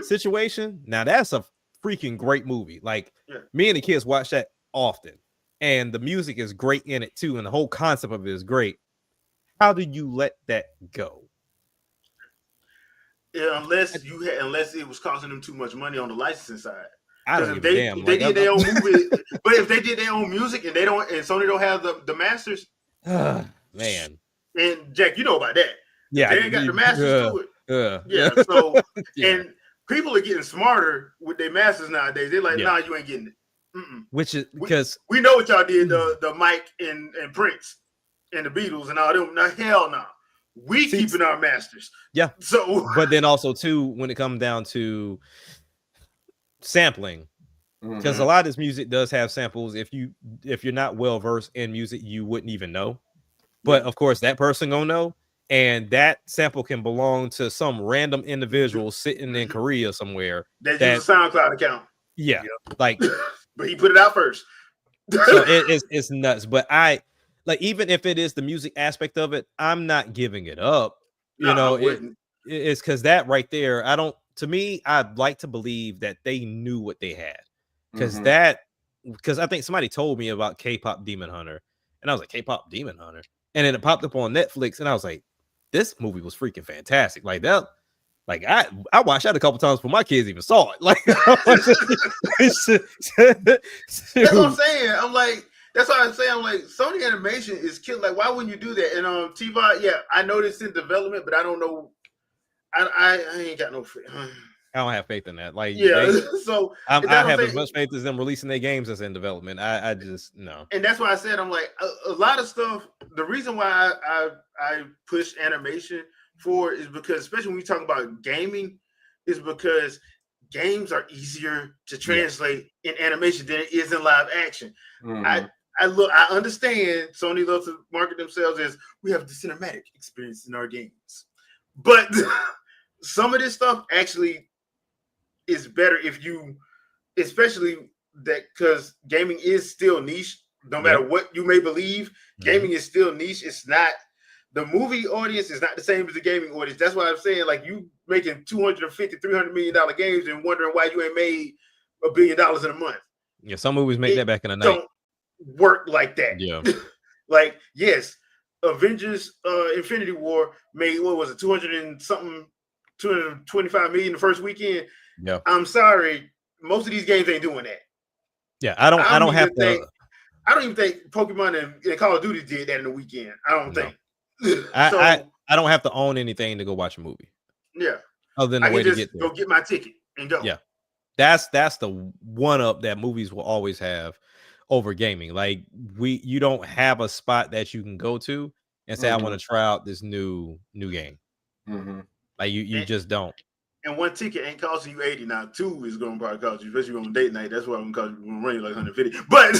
situation. Now that's a freaking great movie. Like me and the kids watch that often, and the music is great in it too, and the whole concept of it is great. How do you let that go? Yeah, unless it was costing them too much money on the licensing side. I don't give a damn. They did their own movie, but if they did their own music and Sony don't have the masters, man. And Jack, you know about that. Yeah, they ain't got the masters to it. So and people are getting smarter with their masters nowadays. They're like, nah, you ain't getting it. Mm-mm. Which is because we know what y'all did, the Mike and Prince and the Beatles and all them. Now, hell no. We keeping our masters. Yeah. So but then also too, when it comes down to sampling, because a lot of this music does have samples. If you're not well versed in music, you wouldn't even know. But of course, that person gonna know, and that sample can belong to some random individual sitting in Korea somewhere. That uses a SoundCloud account. Yeah, like, but he put it out first. So it's nuts. But even if it is the music aspect of it, I'm not giving it up. It's because that right there, to me, I'd like to believe that they knew what they had. Because I think somebody told me about K-pop Demon Hunter, and I was like, K-pop Demon Hunter, and then it popped up on Netflix, and I was like, this movie was freaking fantastic. Like that, like I watched that a couple times before my kids even saw it. Like that's what I'm saying. I'm like, that's why I'm saying, I'm like, Sony Animation is killed. Like, why wouldn't you do that? And TVOD, I know it's in development, but I don't know. I ain't got no. I don't have faith in that. Like, so I have as much faith as them releasing their games as in development. I just no. And that's why I said, I'm like, a lot of stuff. The reason why I push animation for is because, especially when we talk about gaming, is because games are easier to translate in animation than it is in live action. I understand Sony loves to market themselves as we have the cinematic experience in our games, but some of this stuff actually is better if you, especially that, because gaming is still niche. No matter what you may believe, gaming is still niche. It's not, the movie audience is not the same as the gaming audience. That's why I'm saying, like, you making $250-300 million games and wondering why you ain't made $1 billion in a month. Yeah, some movies make that back in the night. Don't work like that. Yeah. Like, yes, Avengers Infinity War made, what was it, 225 million the first weekend. Yeah. I'm sorry, most of these games ain't doing that. Yeah, I don't even think Pokemon and Call of Duty did that in the weekend. I don't think. I don't have to own anything to go watch a movie. Yeah. Other than the way to get there. Go get my ticket and go. Yeah. That's the one up that movies will always have over gaming. Like, you don't have a spot that you can go to and say, I want to try out this new game. Like you just don't. And one ticket ain't costing you 80. Now, two is going to probably cost you, especially on date night. That's why I'm going to run you like 150. But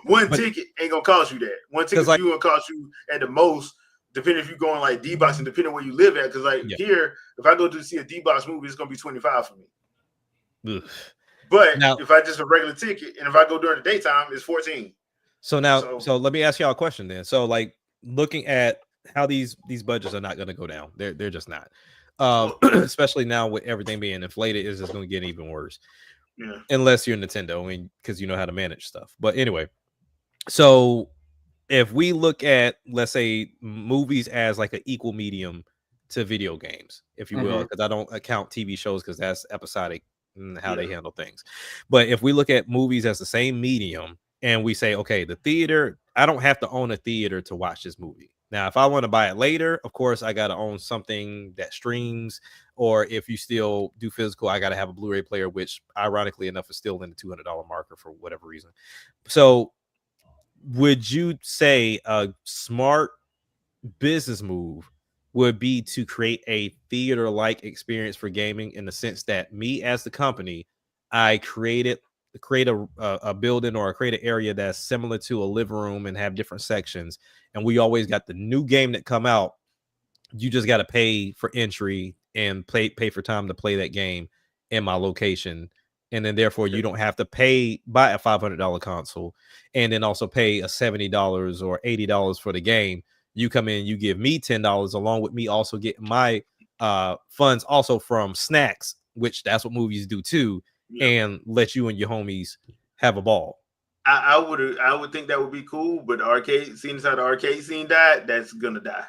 one ticket ain't going to cost you that. One ticket like, you going to cost you at the most, depending if you're going like D-Box and depending where you live at. Because like here, if I go to see a D-Box movie, it's going to be 25 for me. Ugh. But now, if I just a regular ticket and if I go during the daytime, it's 14. So now, so let me ask y'all a question then. So like looking at how these budgets are not going to go down. They're just not. Especially now with everything being inflated, is just going to get even worse. Yeah. Unless you're Nintendo, I mean, because you know how to manage stuff. But anyway, so if we look at, let's say, movies as like an equal medium to video games, if you will, because I don't account TV shows because that's episodic and how they handle things. But if we look at movies as the same medium and we say, okay, the theater, I don't have to own a theater to watch this movie. Now, if I want to buy it later, of course, I got to own something that streams, or if you still do physical, I got to have a Blu-ray player, which ironically enough is still in the $200 marker for whatever reason. So would you say a smart business move would be to create a theater-like experience for gaming in the sense that me as the company, I create a building or create an area that's similar to a living room and have different sections, and we always got the new game that come out. You just got to pay for entry and pay for time to play that game in my location, and then therefore you don't have to buy a $500 console and then also pay a $70 or $80 for the game. You come in, you give me $10 along with me also getting my funds also from snacks, which that's what movies do too, and let you and your homies have a ball. I would think that would be cool, but arcade scene, how the arcade scene died, that's gonna die.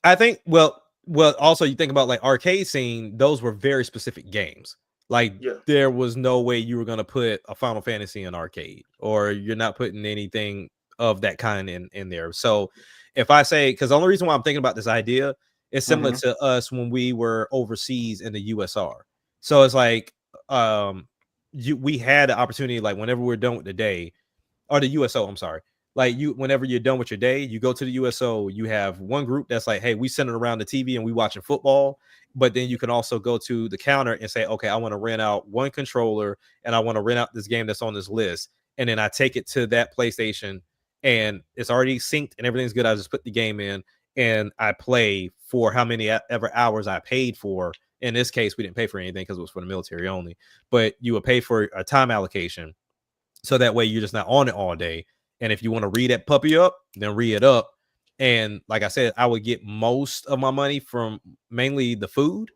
I think well also you think about like arcade scene, those were very specific games. Like there was no way you were gonna put a Final Fantasy in arcade, or you're not putting anything of that kind in there. So if I say, because the only reason why I'm thinking about this idea is similar to us when we were overseas in the USR. So it's like we had the opportunity, like whenever we're done with the day, or the USO, I'm sorry. Like whenever you're done with your day, you go to the USO, you have one group that's like, hey, we sitting around the TV and we watching football. But then you can also go to the counter and say, okay, I want to rent out one controller and I want to rent out this game that's on this list. And then I take it to that PlayStation and it's already synced and everything's good. I just put the game in and I play for how many ever hours I paid for. In this case, we didn't pay for anything because it was for the military only, but you would pay for a time allocation. So that way you're just not on it all day. And if you want to read that puppy up, then read it up. And like I said, I would get most of my money from mainly the food,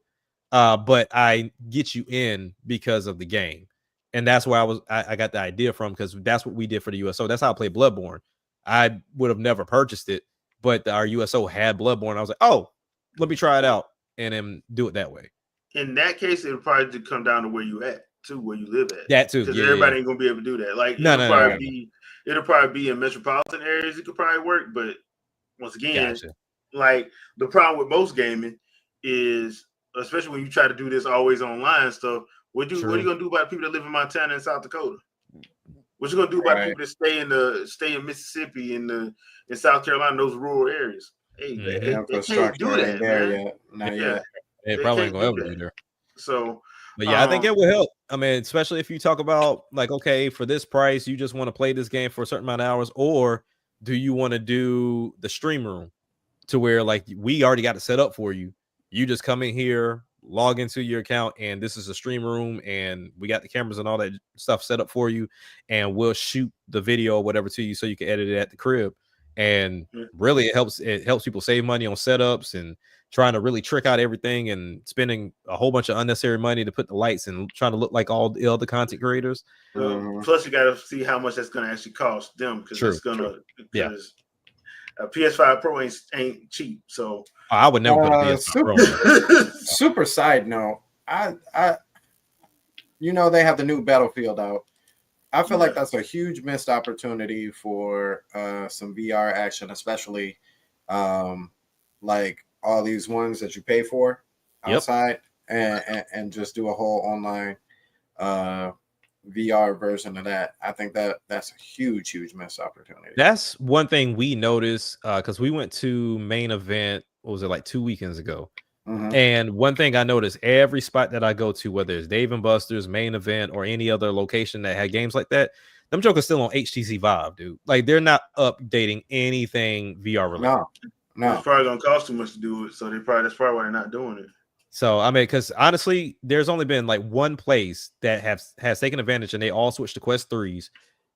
but I get you in because of the game. And that's where I got the idea from, because that's what we did for the USO. That's how I played Bloodborne. I would have never purchased it, but our USO had Bloodborne. I was like, oh, let me try it out and then do it that way. In that case, it would probably come down to where you at. To where you live at. That too. Because everybody ain't gonna be able to do that. Like it'll probably be in metropolitan areas. It could probably work, but once again, like the problem with most gaming is, especially when you try to do this always online stuff, what are you gonna do about people that live in Montana and South Dakota? What you gonna do about people that stay in Mississippi and in South Carolina, those rural areas? Hey, they can't do that, man. Not yet. They probably ain't gonna ever do there. So but yeah, I think it will help. I mean, especially if you talk about like, okay, for this price, you just want to play this game for a certain amount of hours, or do you want to do the stream room to where like we already got it set up for you? You just come in here, log into your account, and this is a stream room, and we got the cameras and all that stuff set up for you, and we'll shoot the video or whatever to you so you can edit it at the crib. And really, it helps people save money on setups and trying to really trick out everything and spending a whole bunch of unnecessary money to put the lights and trying to look like all the other content creators. Plus, you got to see how much that's going to actually cost them, because it's going to. A PS5 Pro ain't cheap, so I would never put a PS5 Pro. Super side note, I they have the new Battlefield out. I feel like that's a huge missed opportunity for some VR action, especially like all these ones that you pay for outside, and just do a whole online VR version of that. I think that's a huge missed opportunity. That's one thing we noticed because we went to main event. What was it, like 2 weekends ago? And one thing I noticed, every spot that I go to, whether it's Dave and Buster's, Main Event, or any other location that had games like that, them jokers still on HTC Vive, dude. Like, they're not updating anything VR related. No. It's probably gonna cost too much to do it, so that's probably why they're not doing it. So I mean, because honestly, there's only been like one place that has taken advantage, and they all switched to Quest 3s,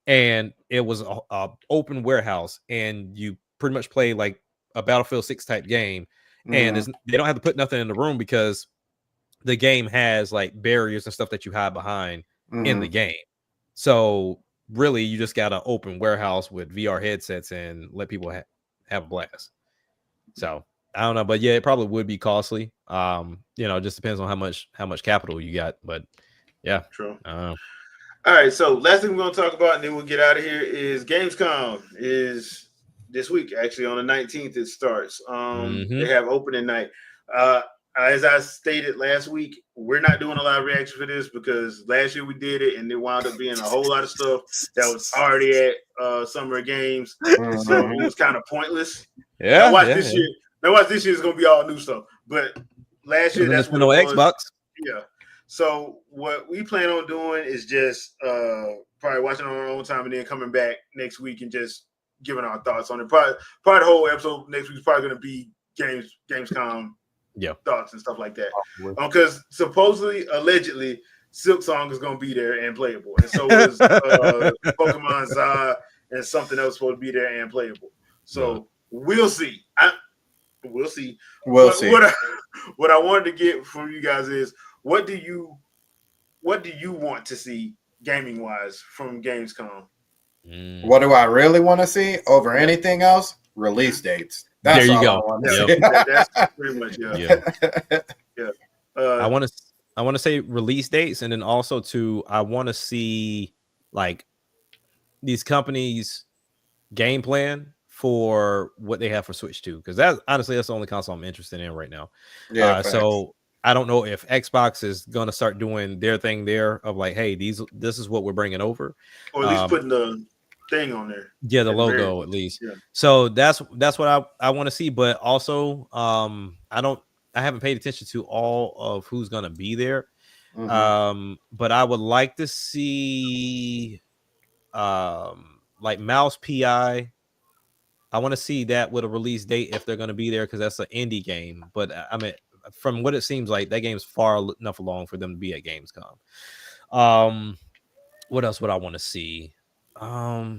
and it was a open warehouse, and you pretty much play like a Battlefield 6 type game, and they don't have to put nothing in the room because the game has like barriers and stuff that you hide behind in the game. So really, you just got an open warehouse with VR headsets and let people have a blast. So I don't know, but yeah, it probably would be costly. It just depends on how much capital you got. But yeah, true. All right, so last thing we're gonna talk about, and then we'll get out of here, is Gamescom is this week. Actually, on the 19th it starts. They have opening night. As I stated last week, we're not doing a live reaction for this because last year we did it, and it wound up being a whole lot of stuff that was already at Summer Games, so it was kind of pointless. Yeah. Now watch this year. Now watch this year is gonna be all new stuff, but last year that's what it was. Xbox. Yeah. So what we plan on doing is just probably watching on our own time and then coming back next week and just giving our thoughts on it. Probably the whole episode next week is probably going to be Gamescom thoughts and stuff like that. Because supposedly, allegedly, Silk Song is going to be there and playable, and so is Pokemon Za and something else supposed to be there and playable. So we'll see. We'll see. We'll see. What I wanted to get from you guys is, what do you want to see gaming wise from Gamescom? What do I really want to see over anything else? Release dates. That's there you all go. I want to see. That's pretty much yeah. I want to say release dates, and then also I want to see like these companies' game plan for what they have for Switch 2, because that's the only console I'm interested in right now. So I don't know if Xbox is gonna start doing their thing there of like, hey, this is what we're bringing over, or at least putting the thing on there. Yeah, the logo at least. Yeah. So that's what I want to see. But also, I haven't paid attention to all of who's gonna be there. But I would like to see like Mouse PI. I want to see that with a release date if they're going to be there, because that's an indie game. But I mean, from what it seems like, that game's far enough along for them to be at Gamescom. What else would I want to see? I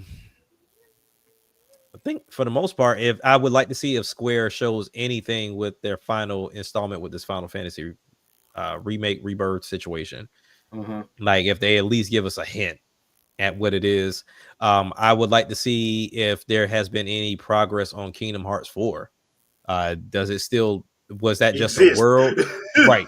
think for the most part, if I would like to see if Square shows anything with their final installment with this Final Fantasy remake rebirth situation. Like if they at least give us a hint at what it is. I would like to see if there has been any progress on Kingdom Hearts 4. Was that just a world? Right.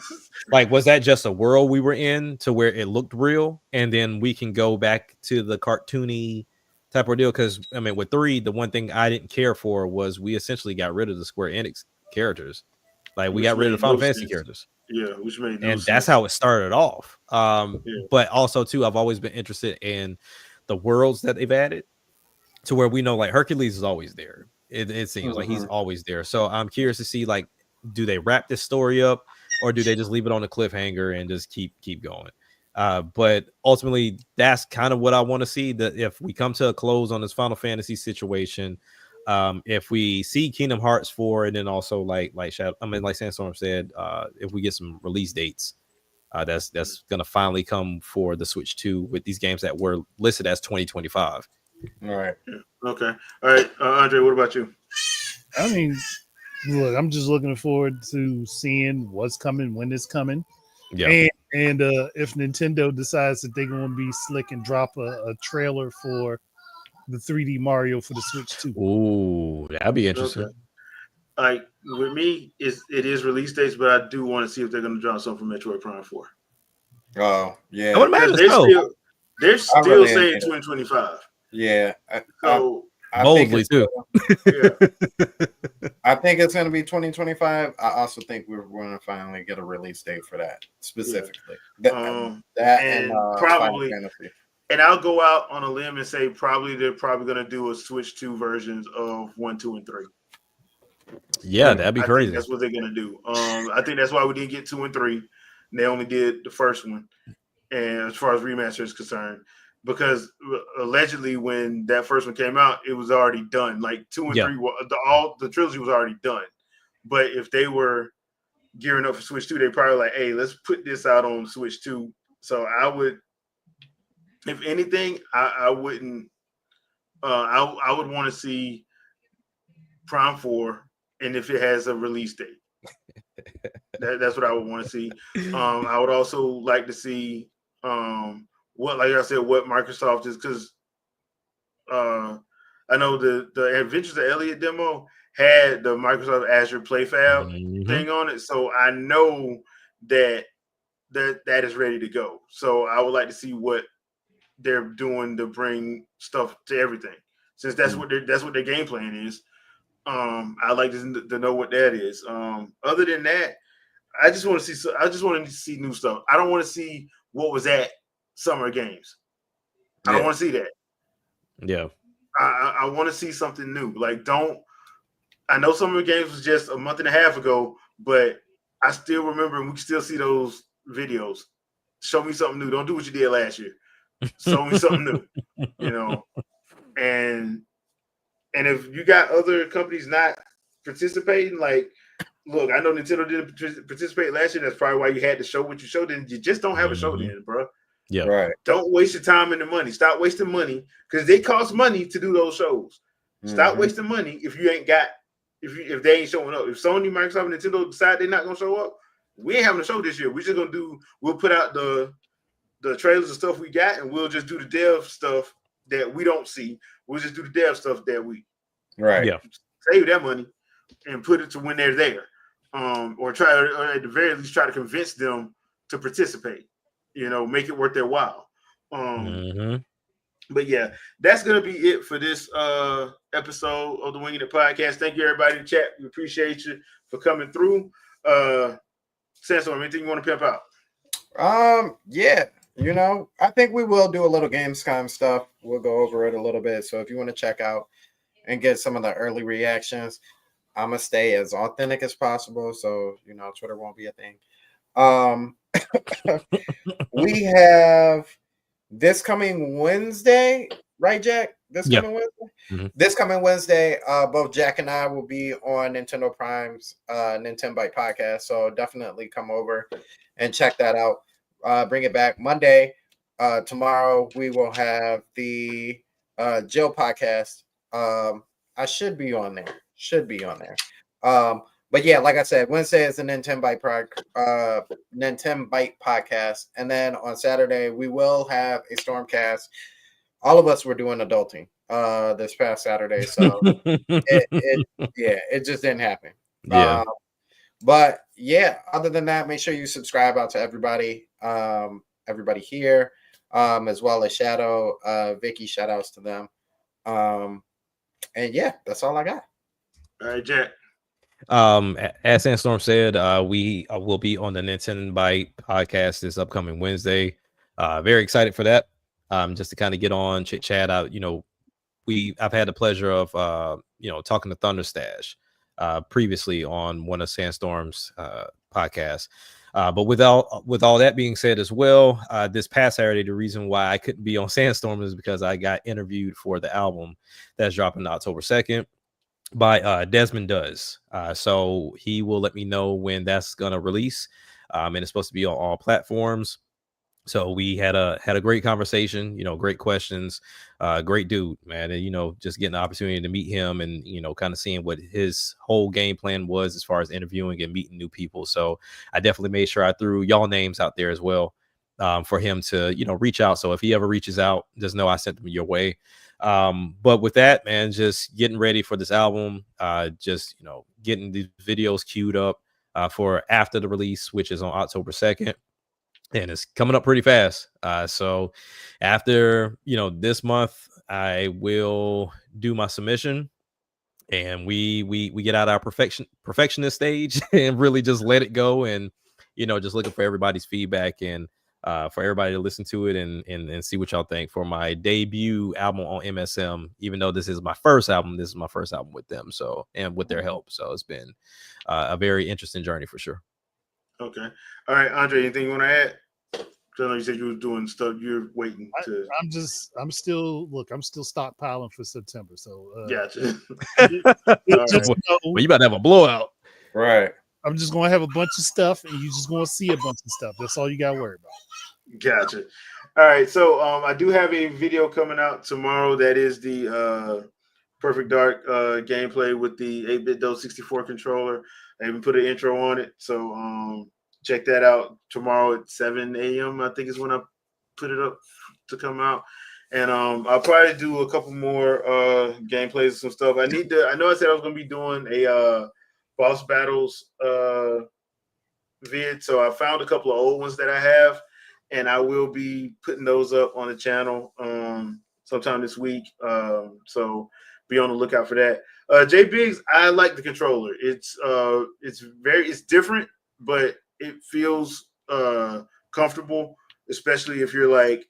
Like, was that just a world we were in to where it looked real? And then we can go back to the cartoony type of deal. Because, I mean, with 3, the one thing I didn't care for was we essentially got rid of the Square Enix characters. Like, we got rid of the Final Fantasy characters. Yeah, which made no sense. That's how it started off. But also, too, I've always been interested in the worlds that they've added to where we know, like, Hercules is always there. It seems like he's always there. So I'm curious to see, like, do they wrap this story up, or do they just leave it on a cliffhanger and just keep going? But ultimately, that's kind of what I want to see. That if we come to a close on this Final Fantasy situation, if we see Kingdom Hearts 4, and then also like Sandstorm said, if we get some release dates, that's gonna finally come for the Switch 2 with these games that were listed as 2025. All right. Okay. All right. Andre, what about you? I mean, look, I'm just looking forward to seeing what's coming, when it's coming. Yeah. And if Nintendo decides that they're going to be slick and drop a trailer for the 3D Mario for the Switch 2. Ooh, that'd be interesting. Okay. Like with me, it is release dates, but I do want to see if they're going to drop something from Metroid Prime 4. Oh yeah, I would imagine they're still saying 2025. Yeah, so I boldly too. I think it's going to be 2025. I also think we're going to finally get a release date for that specifically. Yeah. And probably. And I'll go out on a limb and say they're probably going to do a Switch 2 versions of 1, 2, and 3. Yeah, that'd be I crazy. think that's what they're gonna do. I think that's why we didn't get 2 and 3. They only did the first one, and as far as remaster is concerned, because allegedly when that first one came out, it was already done. Like 2 and 3, the trilogy was already done. But if they were gearing up for Switch 2, they probably like, hey, let's put this out on Switch 2. So I would, if anything, I wouldn't. I would want to see Prime 4, and if it has a release date, that's what I would want to see. I would also like to see what, like I said, what Microsoft is, because I know the Adventures of Elliot demo had the Microsoft Azure PlayFab thing on it, so I know that is ready to go. So I would like to see what they're doing to bring stuff to everything, since that's what their game plan is. I'd like to know what that is. Other than that, I just want to see new stuff. I don't want to see what was at Summer Games. I don't want to see that. Yeah. I want to see something new. Like, I know Summer Games was just a month and a half ago, but I still remember, and we can still see those videos. Show me something new. Don't do what you did last year. Show me something new. And if you got other companies not participating, like, look, I know Nintendo didn't participate last year. That's probably why you had to show what you showed. And you just don't have a show then, bro. Yeah, right. Don't waste your time and the money. Stop wasting money, because they cost money to do those shows. Stop wasting money if you ain't got, if they ain't showing up. If Sony, Microsoft, and Nintendo decide they're not gonna show up, we ain't having a show this year. We're just gonna we'll put out the trailers and stuff we got, and we'll just do the dev stuff that we don't see. We'll just do the dev stuff that we save that money and put it to when they're there. Or at the very least try to convince them to participate. Make it worth their while. But yeah, that's gonna be it for this episode of the Wingin' It podcast. Thank you, everybody in the chat. We appreciate you for coming through. Sandstorm, anything you want to pimp out? Yeah. I think we will do a little Gamescom stuff. We'll go over it a little bit. So if you want to check out and get some of the early reactions, I'm gonna stay as authentic as possible. So Twitter won't be a thing. We have this coming Wednesday, right, Jack? Coming Wednesday. This coming Wednesday, both Jack and I will be on Nintendo Prime's Nintendo Byte podcast. So definitely come over and check that out. Bring it back Monday. Tomorrow we will have the Jill podcast. I should be on there. But yeah, like I said, Wednesday is the Nintendo Byte podcast, and then on Saturday we will have a Stormcast. All of us were doing adulting this past Saturday, so it just didn't happen. Yeah. But yeah, other than that, make sure you subscribe out to everybody here, as well as Shadow, Vicky. Shout outs to them. And yeah, that's all I got. All right, Jack. As Sandstorm said, we will be on the Nintendo Byte podcast this upcoming Wednesday. Very excited for that. Just to kind of get on, chit chat out. I've had the pleasure of talking to Thunderstash previously on one of Sandstorm's podcasts. But with all that being said as well, this past Saturday, the reason why I couldn't be on Sandstorm is because I got interviewed for the album that's dropping October 2nd by Desmond Does. So he will let me know when that's gonna release. And it's supposed to be on all platforms. So we had a great conversation, great questions, great dude, man. And, just getting the opportunity to meet him and, kind of seeing what his whole game plan was as far as interviewing and meeting new people. So I definitely made sure I threw y'all names out there as well, for him to, reach out. So if he ever reaches out, just know I sent them your way. But with that, man, just getting ready for this album, just, getting these videos queued up, for after the release, which is on October 2nd. And it's coming up pretty fast. So after, this month, I will do my submission, and we get out our perfectionist stage and really just let it go. And, just looking for everybody's feedback and for everybody to listen to it and see what y'all think for my debut album on MSM. Even though this is my first album, this is my first album with them. So, and with their help. So it's been a very interesting journey for sure. Okay. All right, Andre, anything you want to add? I know you said you were doing stuff. You're waiting to. I'm still stockpiling for September. So gotcha. Well, you about to have a blowout, right? I'm just gonna have a bunch of stuff, and you just gonna see a bunch of stuff. That's all you gotta worry about. Gotcha. All right. So I do have a video coming out tomorrow. That is the Perfect Dark gameplay with the 8-bit Dose 64 controller. I even put an intro on it. So check that out tomorrow at 7 a.m. I think is when I put it up to come out. And I'll probably do a couple more gameplays and some stuff. I know I said I was going to be doing a boss battles vid. So I found a couple of old ones that I have, and I will be putting those up on the channel sometime this week. So be on the lookout for that. J Biggs, I like the controller. It's different, but it feels comfortable, especially if you're like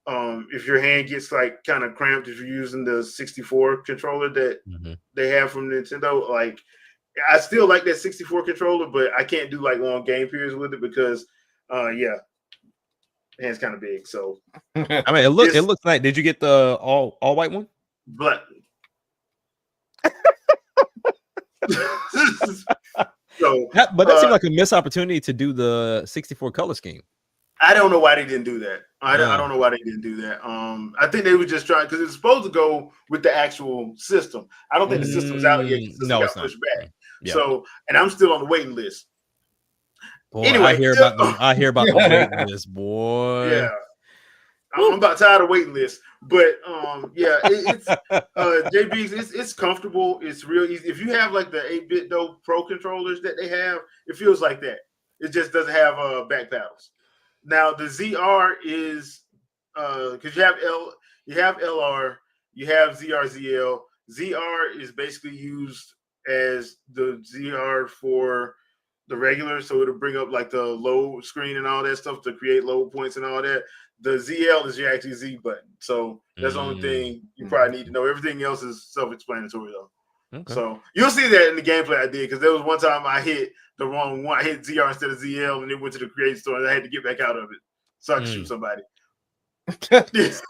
if your hand gets like kind of cramped if you're using the 64 controller that they have from Nintendo. Like, I still like that 64 controller, but I can't do like long game periods with it because hand's kind of big. So I mean, it looks like. Did you get the all white one? Black. So, but that seemed like a missed opportunity to do the 64 color scheme. I don't know why they didn't do that. I don't know why they didn't do that. I think they were just trying because it's supposed to go with the actual system. I don't think the system's out yet. The system got pushed back. Yeah. So, and I'm still on the waiting list. Boy, anyway, I hear about the waiting list, boy. Yeah. I'm about tired of waiting lists, but it's JB's. It's comfortable. It's real easy. If you have like the 8-bit Dope Pro controllers that they have, it feels like that. It just doesn't have back paddles. Now the ZR is because you have LR, you have ZR/ZL. ZR is basically used as the ZR for the regular, so it'll bring up like the load screen and all that stuff to create load points and all that. The ZL is your actually Z button. So that's the only thing you probably need to know. Everything else is self-explanatory though. Okay. So you'll see that in the gameplay I did because there was one time I hit the wrong one. I hit ZR instead of ZL and it went to the create store and I had to get back out of it so I could shoot somebody. It is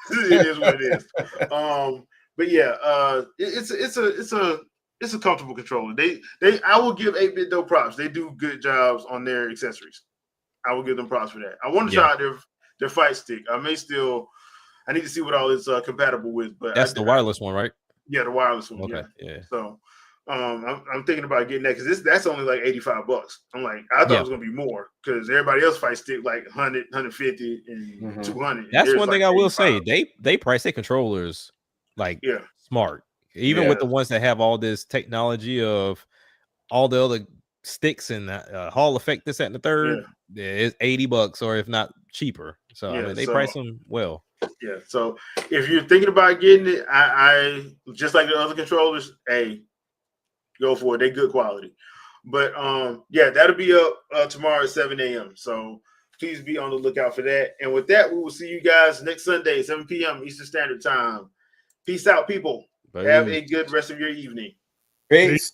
what it is. But yeah, it's a comfortable controller. I will give 8-bit Dope props. They do good jobs on their accessories. I will give them props for that. I want to try out their fight stick. I need to see what all it's compatible with. But that's the wireless one, right? Yeah, the wireless one. Okay. Yeah. So I'm thinking about getting that because that's only like $85. I'm like, I thought it was gonna be more because everybody else fight stick like 100, 150, and 200. That's one thing I will say. They price their controllers like smart. Even with the ones that have all this technology of all the other sticks and Hall effect, this, that, and the third, it's $80 or if not cheaper. So I mean, they price them well. Yeah. So if you're thinking about getting it, I just like the other controllers, hey, go for it. They're good quality. But that'll be up tomorrow at 7 a.m. So please be on the lookout for that. And with that, we will see you guys next Sunday, 7 p.m. Eastern Standard Time. Peace out, people. Bye. Have a good rest of your evening. Peace.